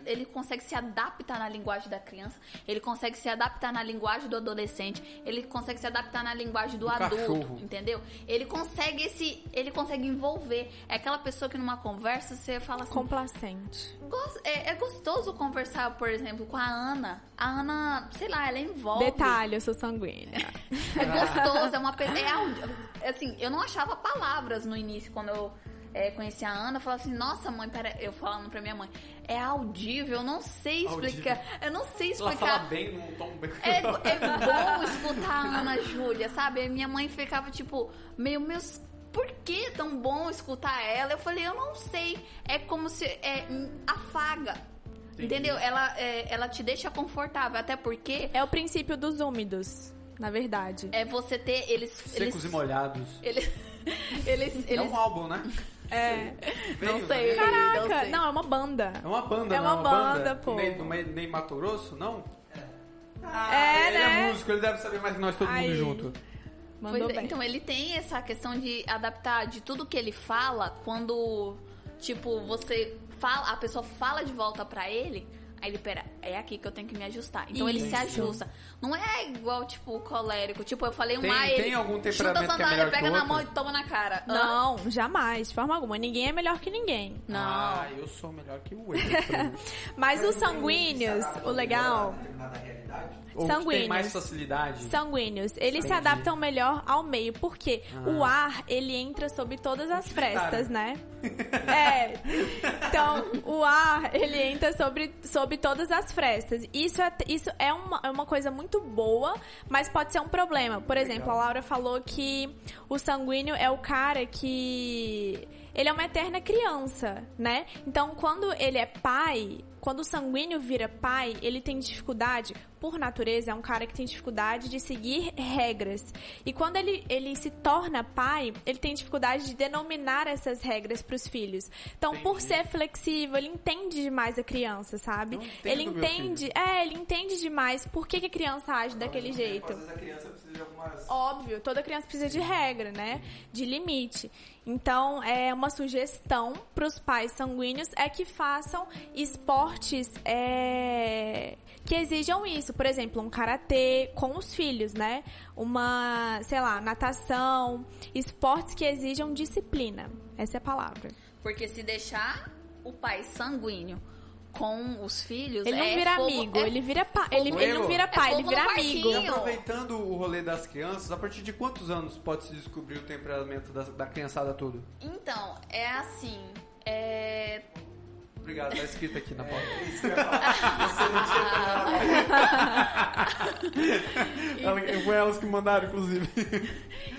ele consegue se adaptar na linguagem da criança. Ele consegue se adaptar na linguagem do adolescente. Ele consegue se adaptar na linguagem do adulto. Cachorro. Entendeu? Ele consegue envolver. É aquela pessoa que numa conversa você fala assim... Complacente. É gostoso conversar, por exemplo, com a Ana. A Ana, sei lá, ela envolve. Detalhe, eu sou sanguínea. É gostoso, é uma pessoa. Assim, eu não achava palavras no início quando eu conheci a Ana. Eu falava assim, nossa mãe, eu falando pra minha mãe, é audível, eu não sei explicar. Eu não sei explicar. Ela fala bem, não tom bem. É bom escutar a Ana Júlia, sabe? A minha mãe ficava tipo, meus. Por que tão bom escutar ela? Eu falei, eu não sei. É como se afaga. Entendi. Entendeu? Ela te deixa confortável. Até porque É o princípio dos úmidos, na verdade. é você ter Secos e molhados. Eles É um álbum, né? não sei. Caraca, não, é uma banda. É uma banda, É não uma banda, pô. Do Ney Mato Grosso, não? Ele Ele é músico, ele deve saber mais que nós todo Aí. mundo junto. Mandou bem. Então ele tem essa questão de adaptar de tudo que ele fala quando, tipo, você fala, a pessoa fala de volta pra ele, aí ele, pera, é aqui que eu tenho que me ajustar. Então ele se Isso. ajusta. Não é igual, tipo, o colérico. Tipo, eu falei Tem algum temperamento chuta a que é sandália, melhor que pega o na outro? mão e toma na cara. Não, jamais, de forma alguma. Ninguém é melhor que ninguém. Não. Ah, eu sou melhor que o outro. Mas os sanguíneos, o legal... Determinada realidade. Ou que tem Sanguíneos. mais facilidade. Sanguíneos, eles se Entendi. adaptam melhor ao meio, porque o ar, ele entra sob todas as frestas, né? Então, o ar, ele entra sobre todas as frestas. Isso é uma coisa muito boa, mas pode ser um problema. Por exemplo, a Laura falou que o sanguíneo é o cara que... Ele é uma eterna criança, né? Então, quando ele é pai... Quando o sanguíneo vira pai, ele tem dificuldade, por natureza, é um cara que tem dificuldade de seguir regras. E quando ele se torna pai, ele tem dificuldade de denominar essas regras para os filhos. Então, por ser flexível, ele entende demais a criança, sabe? Ele entende demais por que a criança age daquele jeito. Às vezes a criança precisa de algumas... Óbvio, toda criança precisa de regra, né? De limite. Então, uma sugestão para os pais sanguíneos é que façam esportes que exijam isso. Por exemplo, um karatê com os filhos, né? Uma, sei lá, natação. Esportes que exijam disciplina. Essa é a palavra. Porque se deixar o pai sanguíneo com os filhos... Ele não vira fogo, amigo, ele vira pai. Ele não vira pai, ele fogo vira no amigo. parquinho. E aproveitando o rolê das crianças, a partir de quantos anos pode se descobrir o temperamento da criançada toda? Então, é assim... Obrigado, tá escrito aqui na pauta. Isso que eu ia falar. Você não tinha Foi elas que mandaram, inclusive.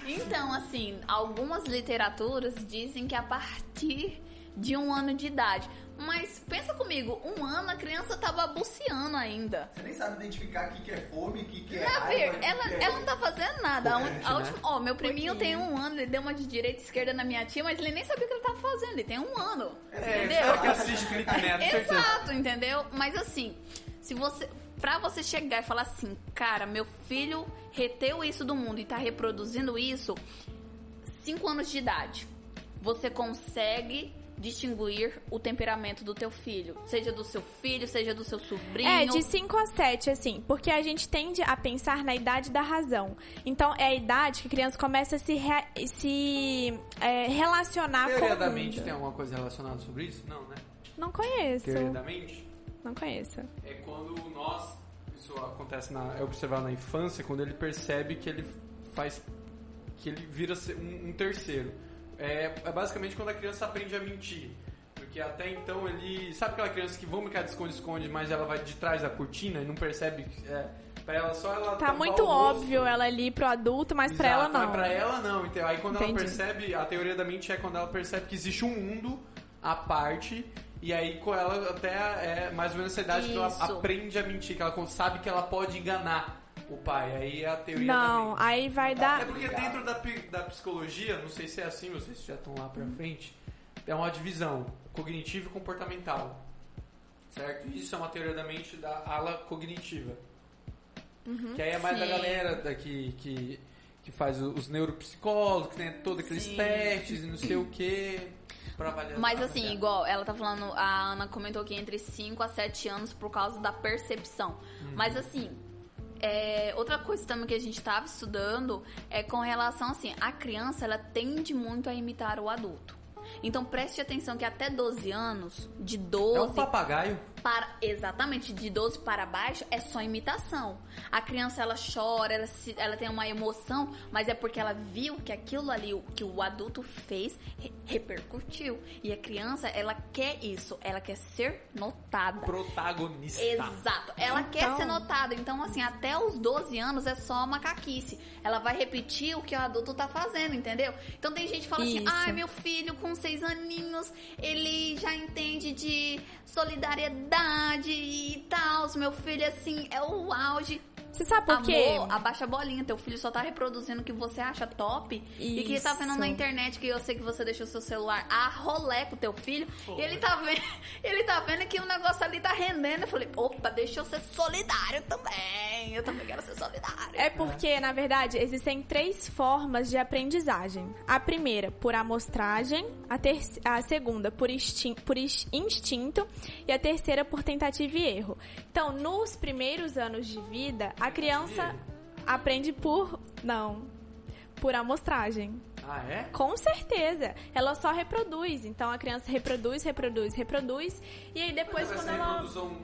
Então, assim, algumas literaturas dizem que a partir de 1 ano de idade. Mas pensa comigo, 1 ano a criança tá balbuciando ainda. Você nem sabe identificar o que é fome, o que é Não, raiva, filho, o que ela não tá fazendo nada. Corrente, A última, ó, meu priminho Pouquinho. tem 1 ano, ele deu uma de direita e esquerda na minha tia, mas ele nem sabia o que ele tava fazendo. Ele tem 1 ano. Entendeu? Será que assiste Felipe Neto, certeza. Exato, entendeu? Mas assim, se você. Pra você chegar e falar assim, cara, meu filho reteu isso do mundo e tá reproduzindo isso, 5 anos de idade. Você consegue distinguir o temperamento do teu filho. Seja do seu filho, seja do seu sobrinho. De 5 a 7, assim, porque a gente tende a pensar na idade da razão. Então, é a idade que a criança começa a se relacionar com Teoria o da mundo. mente tem alguma coisa relacionada sobre isso? Não, né? Não conheço. Teoria da mente Não conheço. é quando nós... Isso acontece, é observado na infância, quando ele percebe que ele faz... Que ele vira um terceiro. É basicamente quando a criança aprende a mentir. Porque até então ele... Sabe aquela criança que vão brincar de esconde-esconde, mas ela vai de trás da cortina e não percebe... Pra ela só ela Tá tampar muito o rosto. óbvio ela ali pro adulto, mas pra Exato, ela não. Mas pra ela não. Então, aí quando ela Entendi. percebe... A teoria da mente é quando ela percebe que existe um mundo à parte... E aí com ela até é mais ou menos essa idade que ela Isso. aprende a mentir. Que ela sabe que ela pode enganar o pai. Aí é a teoria da Não, mente. aí vai dar... É porque dentro da psicologia, não sei se é assim, vocês já estão lá pra frente, é uma divisão cognitivo e comportamental. Certo? Isso é uma teoria da mente da ala cognitiva. Que aí é mais da sim. galera que faz os neuropsicólogos, que tem todos aqueles Sim. testes e não sei o que pra avaliar. Mas assim, igual, ela tá falando, a Ana comentou que entre 5 a 7 anos por causa da percepção. Mas assim, outra coisa também que a gente tava estudando é com relação assim, a criança ela tende muito a imitar o adulto. Então preste atenção que até 12 anos, de 12 É um papagaio. exatamente, de 12 para baixo é só imitação. A criança ela chora, ela tem uma emoção, mas é porque ela viu que aquilo ali que o adulto fez repercutiu. E a criança, ela quer isso, ela quer ser notada. Protagonista. Exato, ela quer ser notada. Então, assim, até os 12 anos é só macaquice. Ela vai repetir o que o adulto tá fazendo, entendeu? Então tem gente que fala assim, Isso. ai, meu filho com 6 aninhos, ele já entende de solidariedade e tal. Meu filho, assim, é o auge. Você sabe por quê? Amor, abaixa a bolinha. Teu filho só tá reproduzindo o que você acha top. E que tá vendo na Isso. internet, que eu sei que você deixou seu celular a rolé com teu filho. E ele tá vendo que o negócio ali tá rendendo. Eu falei, opa, deixa eu ser solidário também. Eu também quero ser solidário. É porque, na verdade, existem 3 formas de aprendizagem. A primeira, por amostragem. A segunda, por instinto. E a terceira, por tentativa e erro. Então, nos primeiros anos de vida, a criança aprende por amostragem. Ah, é? Com certeza. Ela só reproduz. Então, a criança reproduz. E aí, depois, Mas quando essa ela... reprodução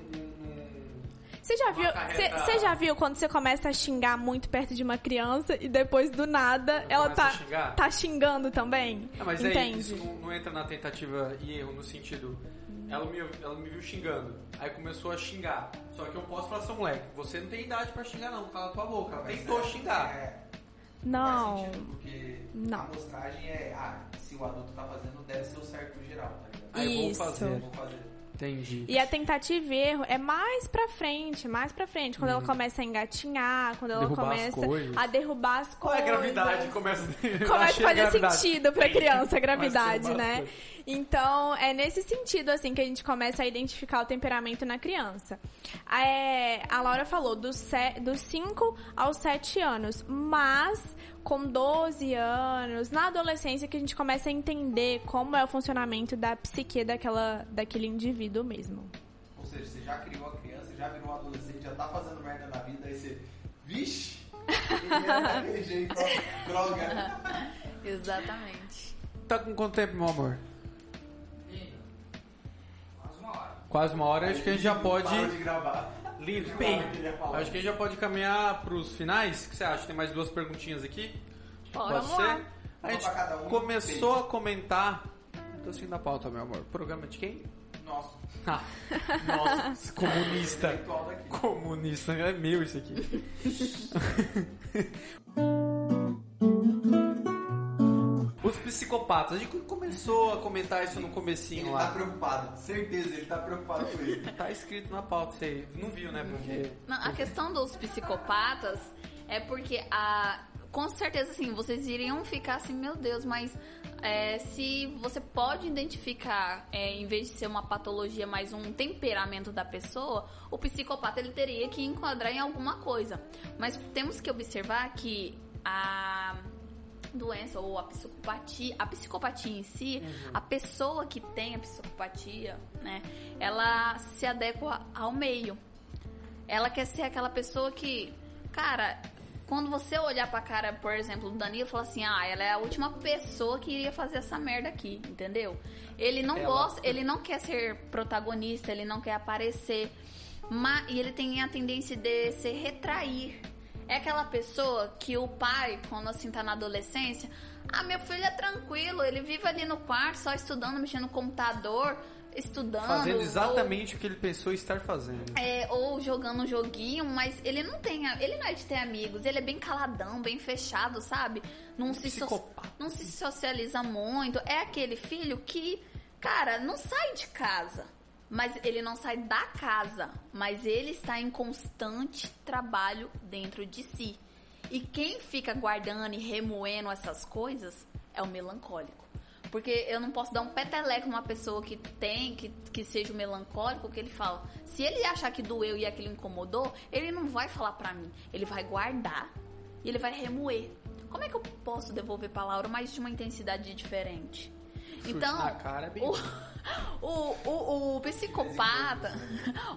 Você já uma viu, carreta- você já viu quando você começa a xingar muito perto de uma criança e depois do nada ela começa a xingar? tá xingando também? Ah, mas Entende? aí isso não entra na tentativa e erro no sentido... Ela me viu xingando, aí começou a xingar. Só que eu posso falar, seu moleque, você não tem idade pra xingar não, cala tua boca. Ela tentou xingar. Não. Faz sentido, porque Não. a amostragem se o adulto tá fazendo, deve ser o certo geral, tá ligado? Aí eu vou Isso. fazer. Vou fazer. Entendi. E a tentativa e erro é mais pra frente. Quando ela começa a engatinhar, quando ela Derrubar as começa coisas. a derrubar as Qual é coisas. a gravidade? Começa Começa a fazer sentido pra criança a gravidade, Começa a né? derrubar Então, é nesse sentido, assim, que a gente começa a identificar o temperamento na criança. A Laura falou dos 5 aos 7 anos, mas com 12 anos, na adolescência, que a gente começa a entender como é o funcionamento da psique daquele indivíduo mesmo. Ou seja, você já criou a criança, já virou um adolescente, já tá fazendo merda na vida, aí você... Vixe! Ele era daquele jeito, ó, droga. Exatamente. Tá com quanto tempo, meu amor? Lindo. Quase 1 hora. Quase 1 hora, acho que a gente já pode... Parou de gravar. Lindo, Bem, queria falar. acho que a gente já pode caminhar pros finais. O que você acha? Tem mais 2 perguntinhas aqui? Vamos lá. A Uma gente pra cada um. começou a comentar... Tô seguindo a pauta, meu amor. Programa de quem? Nossa. Ah, nossa, comunista. Intelectual daqui. Comunista, é meu isso aqui. Os psicopatas, a gente começou a comentar isso no comecinho Ele lá. tá preocupado, certeza, ele tá preocupado com isso. Tá escrito na pauta, você não viu, né? Porque... Não, a questão dos psicopatas é porque com certeza assim, vocês iriam ficar assim, meu Deus, mas se você pode identificar, em vez de ser uma patologia, mais um temperamento da pessoa, o psicopata ele teria que enquadrar em alguma coisa. Mas temos que observar que a doença ou a psicopatia em si, a pessoa que tem a psicopatia, né, ela se adequa ao meio. Ela quer ser aquela pessoa que, cara, quando você olhar pra cara, por exemplo, do Danilo, fala assim, ela é a última pessoa que iria fazer essa merda aqui, entendeu? Ele não gosta, ele não quer ser protagonista, ele não quer aparecer, e ele tem a tendência de se retrair. É aquela pessoa que o pai, quando assim tá na adolescência, meu filho é tranquilo, ele vive ali no quarto só estudando, mexendo no computador, estudando. Fazendo exatamente o que ele pensou estar fazendo. Ou jogando um joguinho, mas ele não é de ter amigos, ele é bem caladão, bem fechado, sabe? Não se socializa muito. É aquele filho que, cara, não sai de casa. Mas ele não sai da casa, mas ele está em constante trabalho dentro de si. E quem fica guardando e remoendo essas coisas é o melancólico. Porque eu não posso dar um peteleco numa pessoa que seja o melancólico, que ele fala, se ele achar que doeu e aquilo incomodou, ele não vai falar pra mim, ele vai guardar e ele vai remoer. Como é que eu posso devolver pra Laura mais de uma intensidade diferente? Chute Então, na cara é bem... o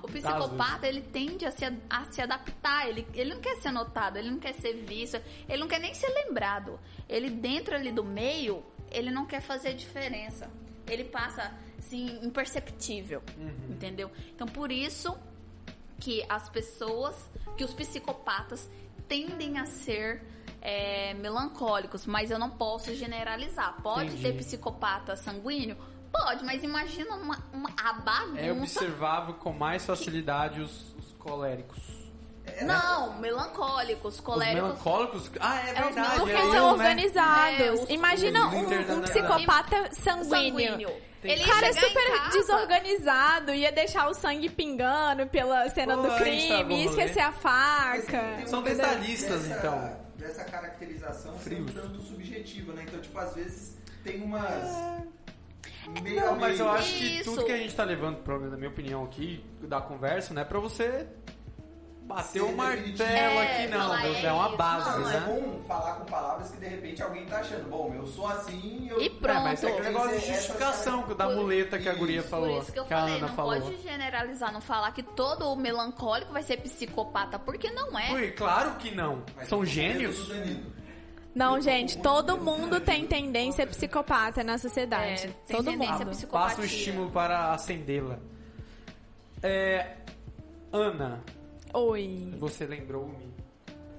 psicopata, ele tende a se adaptar, ele não quer ser notado, ele não quer ser visto, ele não quer nem ser lembrado. Ele dentro ali do meio, ele não quer fazer diferença. Ele passa, assim, imperceptível, entendeu? Então, por isso que os psicopatas tendem a ser melancólicos, mas eu não posso generalizar. Pode ter psicopata sanguíneo? Pode, mas imagina a bagunça. É observável com mais facilidade os coléricos. Não, melancólicos, coléricos. Os melancólicos? É verdade. Porque é são eu, organizados. Né? Imagina os um psicopata sanguíneo. Ele O cara é ia chegar super em casa, desorganizado, ia deixar o sangue pingando pela cena do crime, ia esquecer a faca. São detalhistas, então. Dessa caracterização sendo tanto subjetiva, né? Então, tipo, às vezes tem umas... Não, mas eu acho que Isso. tudo que a gente tá levando, na minha opinião aqui, da conversa, não é pra você bater o martelo aqui, não. falar É uma isso. base, Não, Mas né? é bom falar com palavras que de repente alguém tá achando, bom, eu sou assim, eu... E pronto. Mas é aquele negócio de justificação da muleta que a guria falou. Por isso que eu a falei, Ana não falou. pode generalizar, não falar que todo melancólico vai ser psicopata, porque não é. Ui, claro que não. Mas São o gênios. do Danilo. Não, gente, todo mundo tem tendência psicopata na sociedade. tem Todo tendência mundo. psicopatia. Passa o estímulo para acendê-la. Ana, Oi. você lembrou-me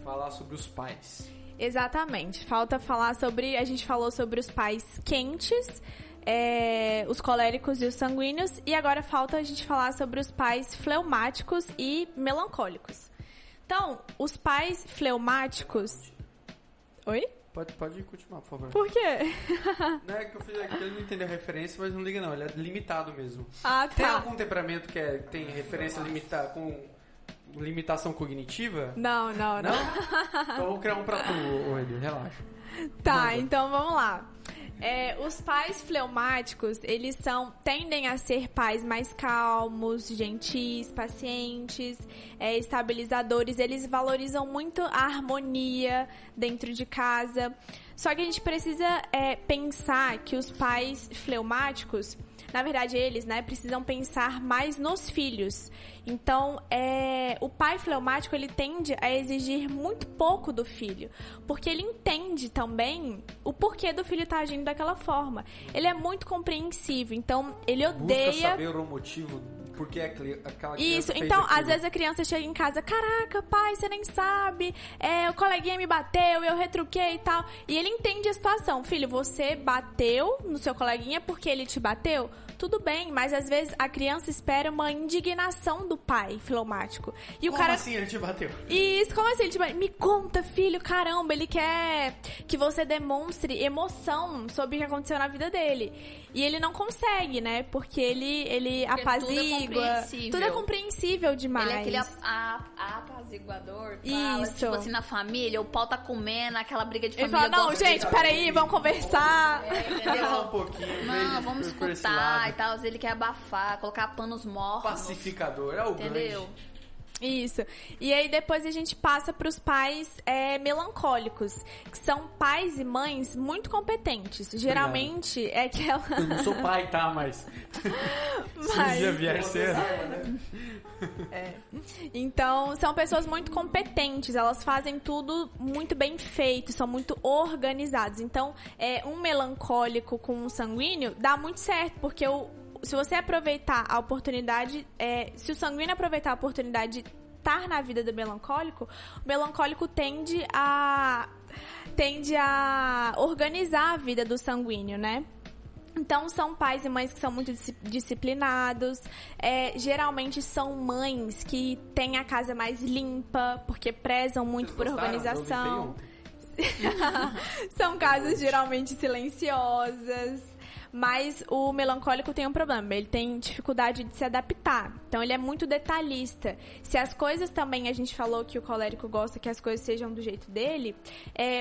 falar sobre os pais. Exatamente. Falta falar sobre... A gente falou sobre os pais quentes, os coléricos e os sanguíneos. E agora falta a gente falar sobre os pais fleumáticos e melancólicos. Então, os pais fleumáticos... Oi? Pode continuar, por favor. Por quê? Não é que eu fiz aqui, ele não entendeu a referência, mas não liga não, ele é limitado mesmo. Ah, Tem tá. algum temperamento que tem referência com limitação cognitiva? Não. Não? Então eu vou criar um pra tu, Eli, relaxa. Tá, Manda. então vamos lá. Os pais fleumáticos, eles tendem a ser pais mais calmos, gentis, pacientes, estabilizadores. Eles valorizam muito a harmonia dentro de casa. Só que a gente precisa pensar que os pais fleumáticos, na verdade eles, precisam pensar mais nos filhos. Então, o pai fleumático, ele tende a exigir muito pouco do filho, porque ele entende também o porquê do filho estar agindo daquela forma. Ele é muito compreensivo, então ele Busca odeia... saber o motivo, porque aquela criança Isso, fez então, aquilo. às vezes a criança chega em casa, caraca, pai, você nem sabe, o coleguinha me bateu, eu retruquei e tal. E ele entende a situação. Filho, você bateu no seu coleguinha porque ele te bateu? tudo bem, mas às vezes a criança espera uma indignação do pai fleumático. E o Como cara... assim ele te bateu? Isso, como assim? Tipo, me conta, filho, caramba, ele quer que você demonstre emoção sobre o que aconteceu na vida dele. E ele não consegue, né? Porque ele apazigua. Tudo é compreensível demais. Ele é aquele apaziguador. Fala, Isso. tipo assim, na família, o pau tá comendo, aquela briga de Ele família. fala, não, gosta gente, de- peraí, vamos conversar. Só um pouquinho. Não, vamos por esse escutar lado. e tal. Ele quer abafar, colocar panos mortos. Pacificador, é o Entendeu? grande. Isso. E aí depois a gente passa pros pais melancólicos, que são pais e mães muito competentes. Geralmente é aquela... Eu não sou pai, tá? Mas se um dia vier ser... Então, são pessoas muito competentes, elas fazem tudo muito bem feito, são muito organizados. Então, um melancólico com um sanguíneo dá muito certo, porque se você aproveitar a oportunidade, se o sanguíneo aproveitar a oportunidade de estar na vida do melancólico, o melancólico tende a organizar a vida do sanguíneo, né? Então, são pais e mães que são muito disciplinados. Geralmente, são mães que têm a casa mais limpa, porque prezam muito por organização. São casas geralmente silenciosas. Mas o melancólico tem um problema, ele tem dificuldade de se adaptar. Então, ele é muito detalhista. Se as coisas também, a gente falou que o colérico gosta que as coisas sejam do jeito dele,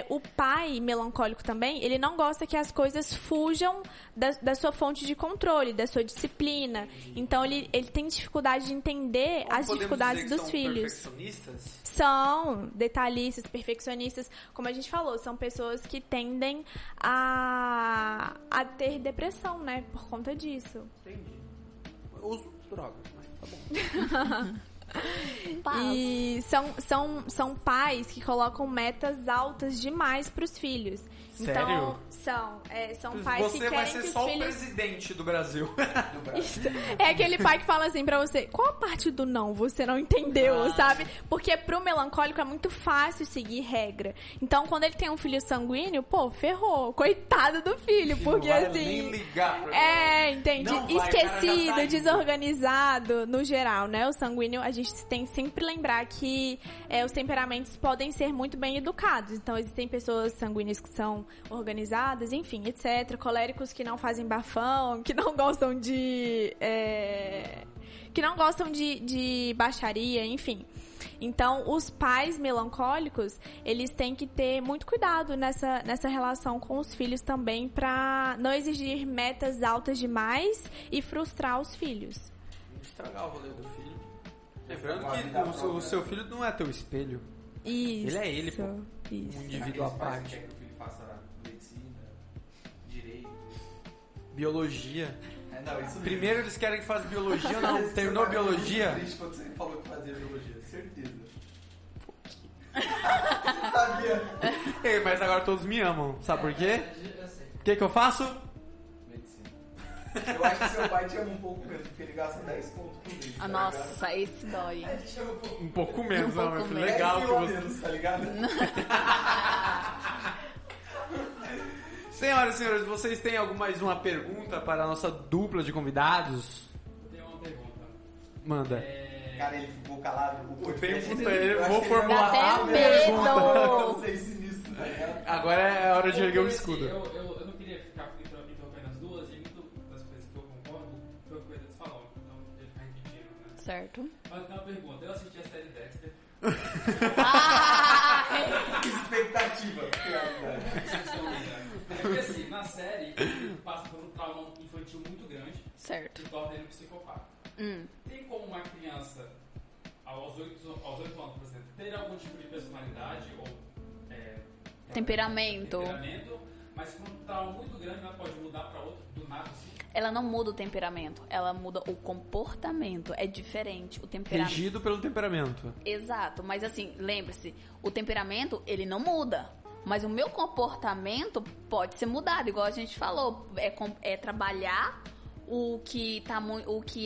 o pai melancólico também, ele não gosta que as coisas fujam da sua fonte de controle, da sua disciplina. Então, ele tem dificuldade de entender as dificuldades dos filhos. Perfeccionistas? São detalhistas, perfeccionistas, como a gente falou, são pessoas que tendem a ter depressão, né, por conta disso. Entendi. Eu uso drogas, mas tá bom. E são pais que colocam metas altas demais pros filhos. Sério? Então, são pais que Você querem vai ser que os só o filhos... presidente do Brasil. É aquele pai que fala assim pra você, qual a parte do não você não entendeu, sabe? Porque pro melancólico é muito fácil seguir regra. Então, quando ele tem um filho sanguíneo, pô, ferrou. Coitado do filho, porque não vai assim... nem ligar pra entende? Não vai, o cara já Esquecido, tá indo. desorganizado, no geral, né? O sanguíneo, a gente tem que sempre lembrar que os temperamentos podem ser muito bem educados. Então, existem pessoas sanguíneas que são organizadas, enfim, etc. Coléricos que não fazem bafão, que não gostam de... de baixaria, enfim. Então, os pais melancólicos, eles têm que ter muito cuidado nessa relação com os filhos também, pra não exigir metas altas demais e frustrar os filhos. Estragar o rolê do filho. Lembrando que o seu filho não é teu espelho. Isso. Ele é ele, pô. Isso. Um indivíduo à parte. Quer que o filho faça medicina, direito. Biologia. Não, isso Primeiro eles querem que faça biologia, não. Terminou biologia? Triste quando você falou que fazia biologia, certeza. Você sabia? Ei, mas agora todos me amam. Sabe por quê? Eu sei. O que eu faço? Medicina. Eu acho que seu pai te ama um pouco mesmo, porque ele gasta 10 pontos por mês. Ah, nossa, esse dói. A gente ama um pouco. Um pouco menos, Um não, pouco meu filho. menos. Legal 10 que mil a você... menos, tá ligado? Senhoras e senhores, vocês têm mais uma pergunta para a nossa dupla de convidados? Eu tenho uma pergunta. Manda. Cara, ele ficou calado. O podcast Eu dele, eu vou acho que formular Dá a até pergunta. medo. Não sei sinistro, tá ligado? Agora é a hora de erguer o Porque, escudo. assim, eu não queria ficar interrompendo as duas, e muito das coisas que eu concordo foi coisa que eles falaram. Então, ele ficar repetindo, né? Certo. Mas eu tenho uma pergunta. Eu assisti a série Dexter. Expectativa. realidade. Vocês estão ligados? É porque assim, na série, ele passa por um trauma infantil muito grande Certo. que torna ele um psicopata. Tem como uma criança, aos 8 anos, por exemplo, ter algum tipo de personalidade ou Temperamento. mas com um trauma muito grande ela pode mudar para outro do nada assim? Ela não muda o temperamento, ela muda o comportamento. É diferente. O temperamento. Regido pelo temperamento. Exato, mas assim, lembre-se, o temperamento, ele não muda. Mas o meu comportamento pode ser mudado, igual a gente falou. É trabalhar o que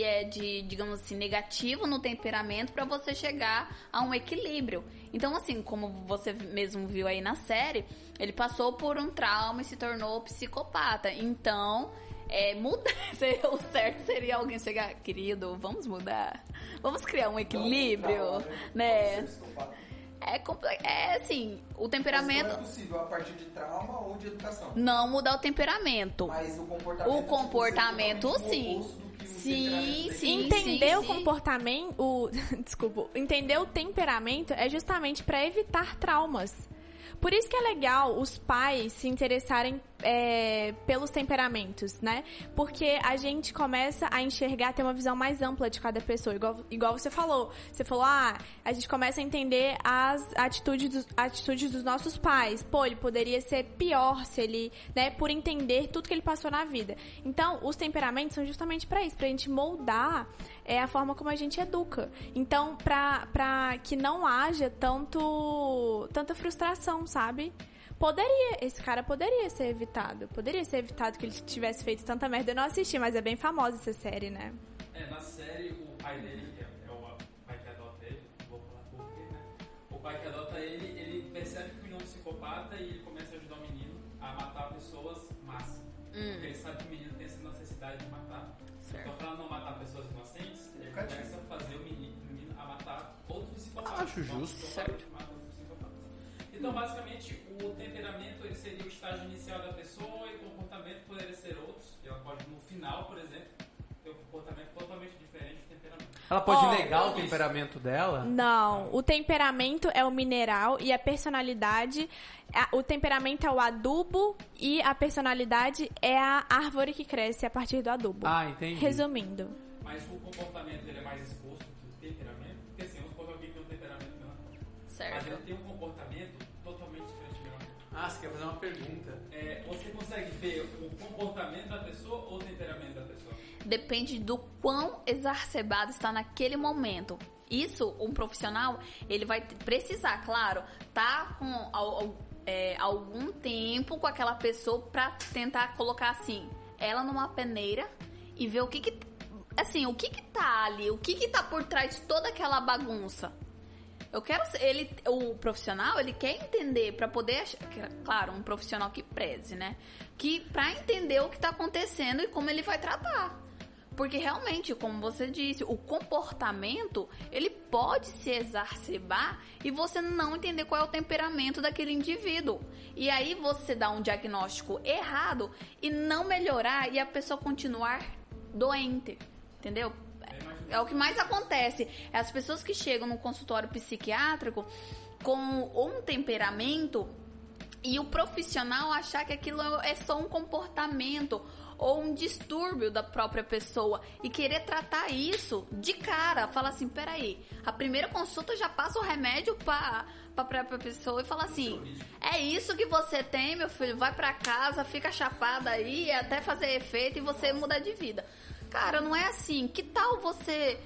é de, digamos assim, negativo no temperamento para você chegar a um equilíbrio. Então, assim, como você mesmo viu aí na série, ele passou por um trauma e se tornou psicopata. Então, Mudar. O certo seria alguém chegar, querido, vamos mudar. Vamos criar um equilíbrio, né? É assim, o temperamento... Mas não é possível a partir de trauma ou de educação. Não mudar o temperamento. Mas o comportamento... O comportamento, sim. Sim. Entender o comportamento... Desculpa. Entender o temperamento é justamente para evitar traumas. Por isso que é legal os pais se interessarem pelos temperamentos, né? Porque a gente começa a enxergar, ter uma visão mais ampla de cada pessoa. Igual você falou. Você falou, a gente começa a entender as atitudes dos nossos pais. Pô, ele poderia ser pior se ele, né? Por entender tudo que ele passou na vida. Então, os temperamentos são justamente para isso, pra gente moldar a forma como a gente educa. Então, pra que não haja tanta frustração, sabe? Esse cara poderia ser evitado. Poderia ser evitado que ele tivesse feito tanta merda. Eu não assisti, mas é bem famosa essa série, né? Na série, o pai dele, que é o pai que adota ele, vou falar por quê, né? O pai que adota ele percebe que o menino é um psicopata e ele começa a ajudar o menino a matar pessoas más. Porque ele sabe que o menino tem essa necessidade de matar. Então, pra não matar pessoas inocentes, ele começa a fazer o menino a matar outros psicopatas. Acho justo. Certo. Então, basicamente, o temperamento ele seria o estágio inicial da pessoa e o comportamento poderia ser outros. Ela pode, no final, por exemplo, ter um comportamento totalmente diferente do temperamento. Ela pode negar o temperamento dela? Não, o temperamento é o mineral e a personalidade... O temperamento é o adubo e a personalidade é a árvore que cresce a partir do adubo. Entendi. Resumindo. Mas o comportamento ele é mais exposto que o temperamento? Porque assim, vamos colocar alguém que tem um temperamento não. Certo. Mas ele tem um comportamento totalmente diferente do meu. Você quer fazer uma pergunta? Você consegue ver o comportamento da pessoa ou o temperamento da pessoa? Depende do quão exacerbado está naquele momento. Isso, um profissional, ele vai precisar, claro, tá com algum tempo com aquela pessoa pra tentar colocar assim, ela numa peneira e ver o que tá ali, o que tá por trás de toda aquela bagunça. O profissional, ele quer entender pra poder, claro, um profissional que preze, né? Que pra entender o que tá acontecendo e como ele vai tratar. Porque realmente, como você disse, o comportamento, ele pode se exacerbar e você não entender qual é o temperamento daquele indivíduo. E aí você dá um diagnóstico errado e não melhorar e a pessoa continuar doente, entendeu? É o que mais acontece. É as pessoas que chegam no consultório psiquiátrico com um temperamento e o profissional achar que aquilo é só um comportamento ou um distúrbio da própria pessoa e querer tratar isso de cara. Fala assim, peraí, a primeira consulta já passa o remédio pra própria pessoa e fala assim, é isso que você tem, meu filho, vai pra casa, fica chapada aí até fazer efeito e você muda de vida. Cara, não é assim. Que tal você...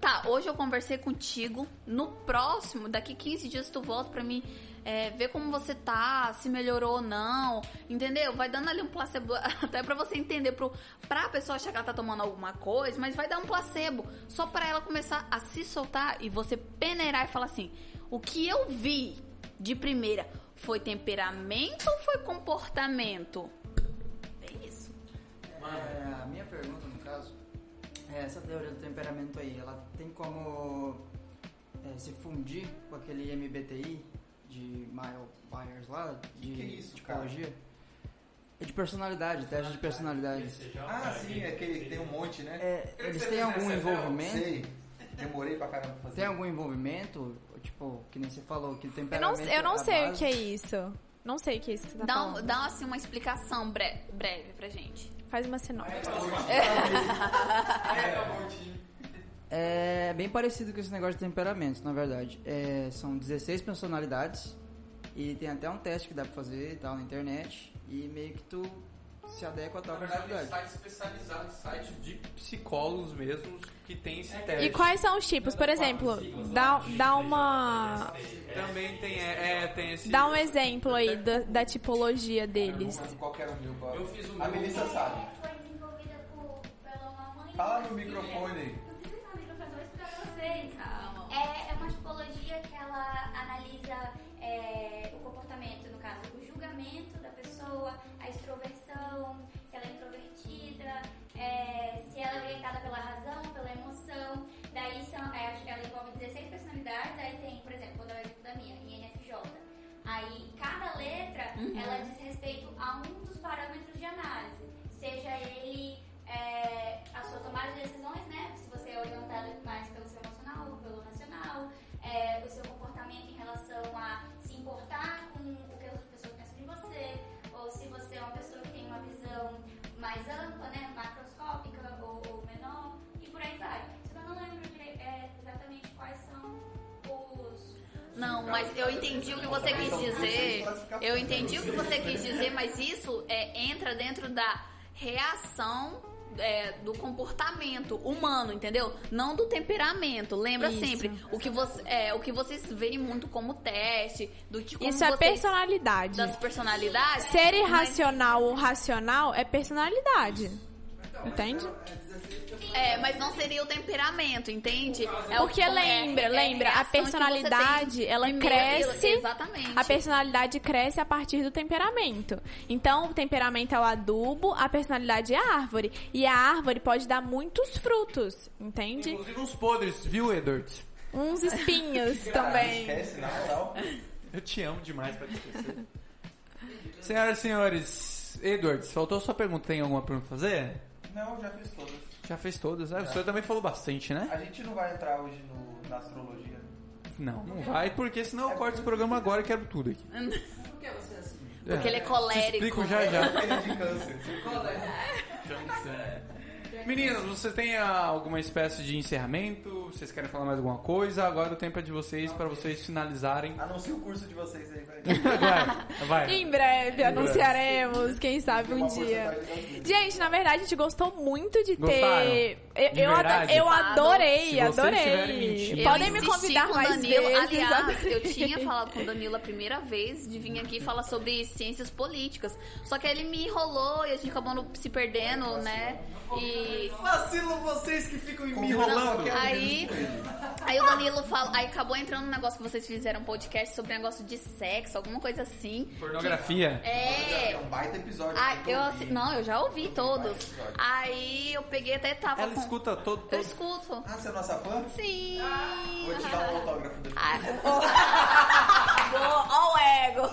Tá, hoje eu conversei contigo, no próximo, daqui 15 dias tu volta pra mim ver como você tá, se melhorou ou não, entendeu? Vai dando ali um placebo, até pra você entender, pra pessoa achar que ela tá tomando alguma coisa, mas vai dar um placebo, só pra ela começar a se soltar e você peneirar e falar assim, o que eu vi de primeira foi temperamento ou foi comportamento? É isso. A minha pergunta, no caso, essa teoria do temperamento aí, ela tem como se fundir com aquele MBTI de Myers lá, de que é isso, psicologia? cara? É de personalidade, teste de personalidade. Sim, é aquele que tem um monte, né? Eles têm algum envolvimento? Sei, demorei pra caramba pra fazer. Tem algum envolvimento? Tipo, que nem você falou, que o temperamento... Eu não sei base... o que é isso. Não sei o que é isso que você tá falando. Dá assim uma explicação breve pra gente. Faz uma sinopse. É bem parecido com esse negócio de temperamentos, na verdade. São 16 personalidades e tem até um teste que dá pra fazer e tal na internet e meio que tu se adequa a tal Na verdade, tem personalidade. sites especializados, sites de psicólogos mesmos que tem esse teste. E quais são os tipos? Por exemplo, dá uma... Também tem esse... Dá um exemplo aí da tipologia deles. Qual que era o meu? Eu fiz o A meu... Melissa sabe. Foi desenvolvida pela mamãe. Fala no microfone aí. Inclusive, tá no microfone, vou explicar pra vocês. Calma. É uma tipologia que ela analisa o comportamento, no caso, o julgamento da pessoa, a extroversão, se ela é introvertida, mais ampla, né? Macroscópica ou menor, e por aí vai. Só que eu não lembro exatamente quais são os... Não, mas eu entendi o que você quis dizer. Eu entendi o que você quis dizer, mas isso entra dentro da reação do comportamento humano, entendeu? Não do temperamento. Lembra Isso. sempre o que vocês veem muito como teste, do que como Isso é personalidade. das personalidades. Ser irracional ou racional é personalidade. Entende? Mas não seria o temperamento, entende? Porque lembra, a personalidade, ela cresce. Exatamente. A personalidade cresce a partir do temperamento. Então, o temperamento é o adubo, a personalidade é a árvore. E a árvore pode dar muitos frutos, entende? Inclusive uns podres, viu, Edwards? Uns espinhos também. Esquece, na moral. Eu te amo demais pra te esquecer. Senhoras e senhores, Edwards, faltou sua pergunta. Tem alguma pergunta pra fazer? Não, já fiz todas. Já fez todas. O senhor também falou bastante, né? A gente não vai entrar hoje na astrologia. Não vai, porque senão eu corto esse programa agora e quebro tudo aqui. Por que você é assim? Porque ele é colérico. Te explico já já. De câncer. Meninas, vocês têm alguma espécie de encerramento? Vocês querem falar mais alguma coisa? Agora o tempo é de vocês, para vocês finalizarem. Anuncia o curso de vocês aí. Vai. Em breve anunciaremos, quem sabe um Uma dia. porcentagem das duas. Gente, na verdade, a gente gostou muito de Gostaram? ter. De verdade? Eu adorei, Se vocês estiverem adorei. mentindo. Podem Eu me insisti convidar com o mais Danilo. vezes. Aliás, eu tinha falado com o Danilo a primeira vez de vir aqui falar sobre ciências políticas. Só que ele me enrolou e a gente acabou se perdendo, né? E Vacilam vocês que ficam me enrolando. aí o Danilo fala, aí acabou entrando um negócio que vocês fizeram um podcast sobre negócio de sexo, alguma coisa assim. Pornografia. É. É um baita episódio. Eu já ouvi todos. Aí eu peguei até tava Ela escuta todo. Eu escuto. Ah, você é nossa fã? Sim. Vou te dar um autógrafo depois. Ó o ego.